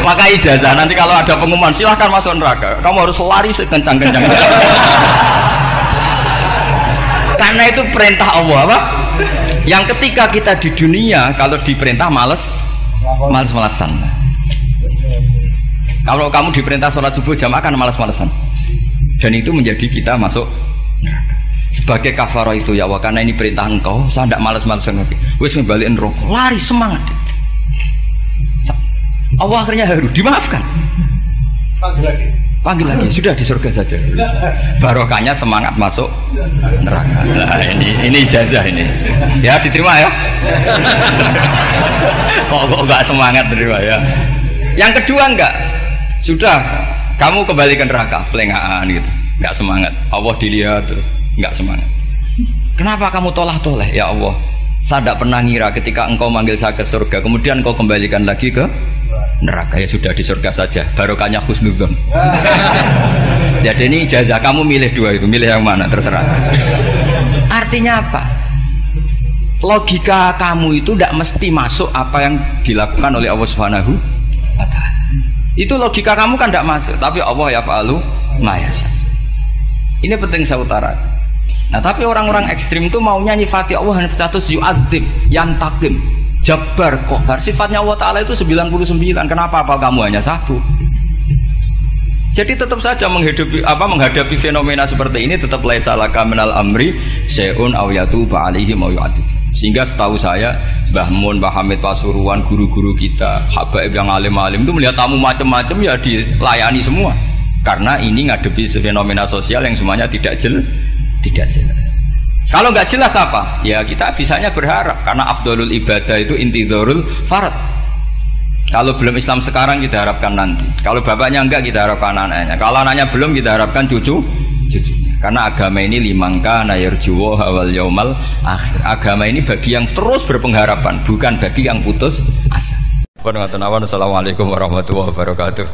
Maka ijazah, nanti kalau ada pengumuman, silahkan masuk neraka. Kamu harus lari sekencang-kencangnya. Karena itu perintah Allah, apa? Yang ketika kita di dunia kalau diperintah males-malesan. Kalau kamu diperintah sholat subuh jamaah kan males-malesan. Dan itu menjadi kita masuk neraka. Sebagai kafarah itu ya Allah, karena ini perintah engkau, saya tidak males-malesan lagi. Wis ngembaliin rokok, lari semangat. Allah akhirnya haru, dimaafkan. Panggil lagi, sudah di surga saja. Barokahnya semangat masuk neraka. Nah, ini ijazah ini. Ya diterima ya. Kok enggak semangat terima ya. Yang kedua enggak. Sudah, kamu kembali ke neraka, pelengahan gitu. Enggak semangat. Allah dilihat terus enggak semangat. Kenapa kamu tolah-toleh? Ya Allah, saya tidak pernah ngira ketika engkau manggil saya ke surga, kemudian engkau kembalikan lagi ke neraka. Ya sudah, di surga saja, barokahnya husnudzon. Jadi ini ijazah, kamu milih dua itu, milih yang mana terserah. Artinya apa? Logika kamu itu tidak mesti masuk apa yang dilakukan oleh Allah Subhanahu wa ta'ala. Itu logika kamu kan tidak masuk, tapi Allah yaf'alu ma yasha. Ini penting saya utarakan. Nah, tapi orang-orang ekstrim itu maunya nyifati Allah dengan status yu'adzib, yantakim, Jabbar, Qahar. Sifatnya Allah Ta'ala itu 99. Kenapa apa kamu hanya satu? Jadi tetap saja menghadapi fenomena seperti ini tetap laisa laka minal amri syai'un aw yatuba alaihim aw yu'adzib. Sehingga setahu saya Mbah Mun, Mbah Hamid Pasuruan, guru-guru kita, habaib yang alim-alim itu melihat tamu macam-macam ya dilayani semua. Karena ini ngadepi fenomena sosial yang semuanya tidak jelas. Kalau nggak jelas apa? Ya kita bisanya berharap, karena afdolul ibadah itu intidharul farad. Kalau belum Islam sekarang kita harapkan nanti. Kalau bapaknya enggak kita harapkan anaknya. Kalau anaknya belum kita harapkan cucunya. Karena agama ini limangka nayarjuwo hawal yaumal akhir. Agama ini bagi yang terus berpengharapan, bukan bagi yang putus asa. Assalamualaikum warahmatullahi wabarakatuh.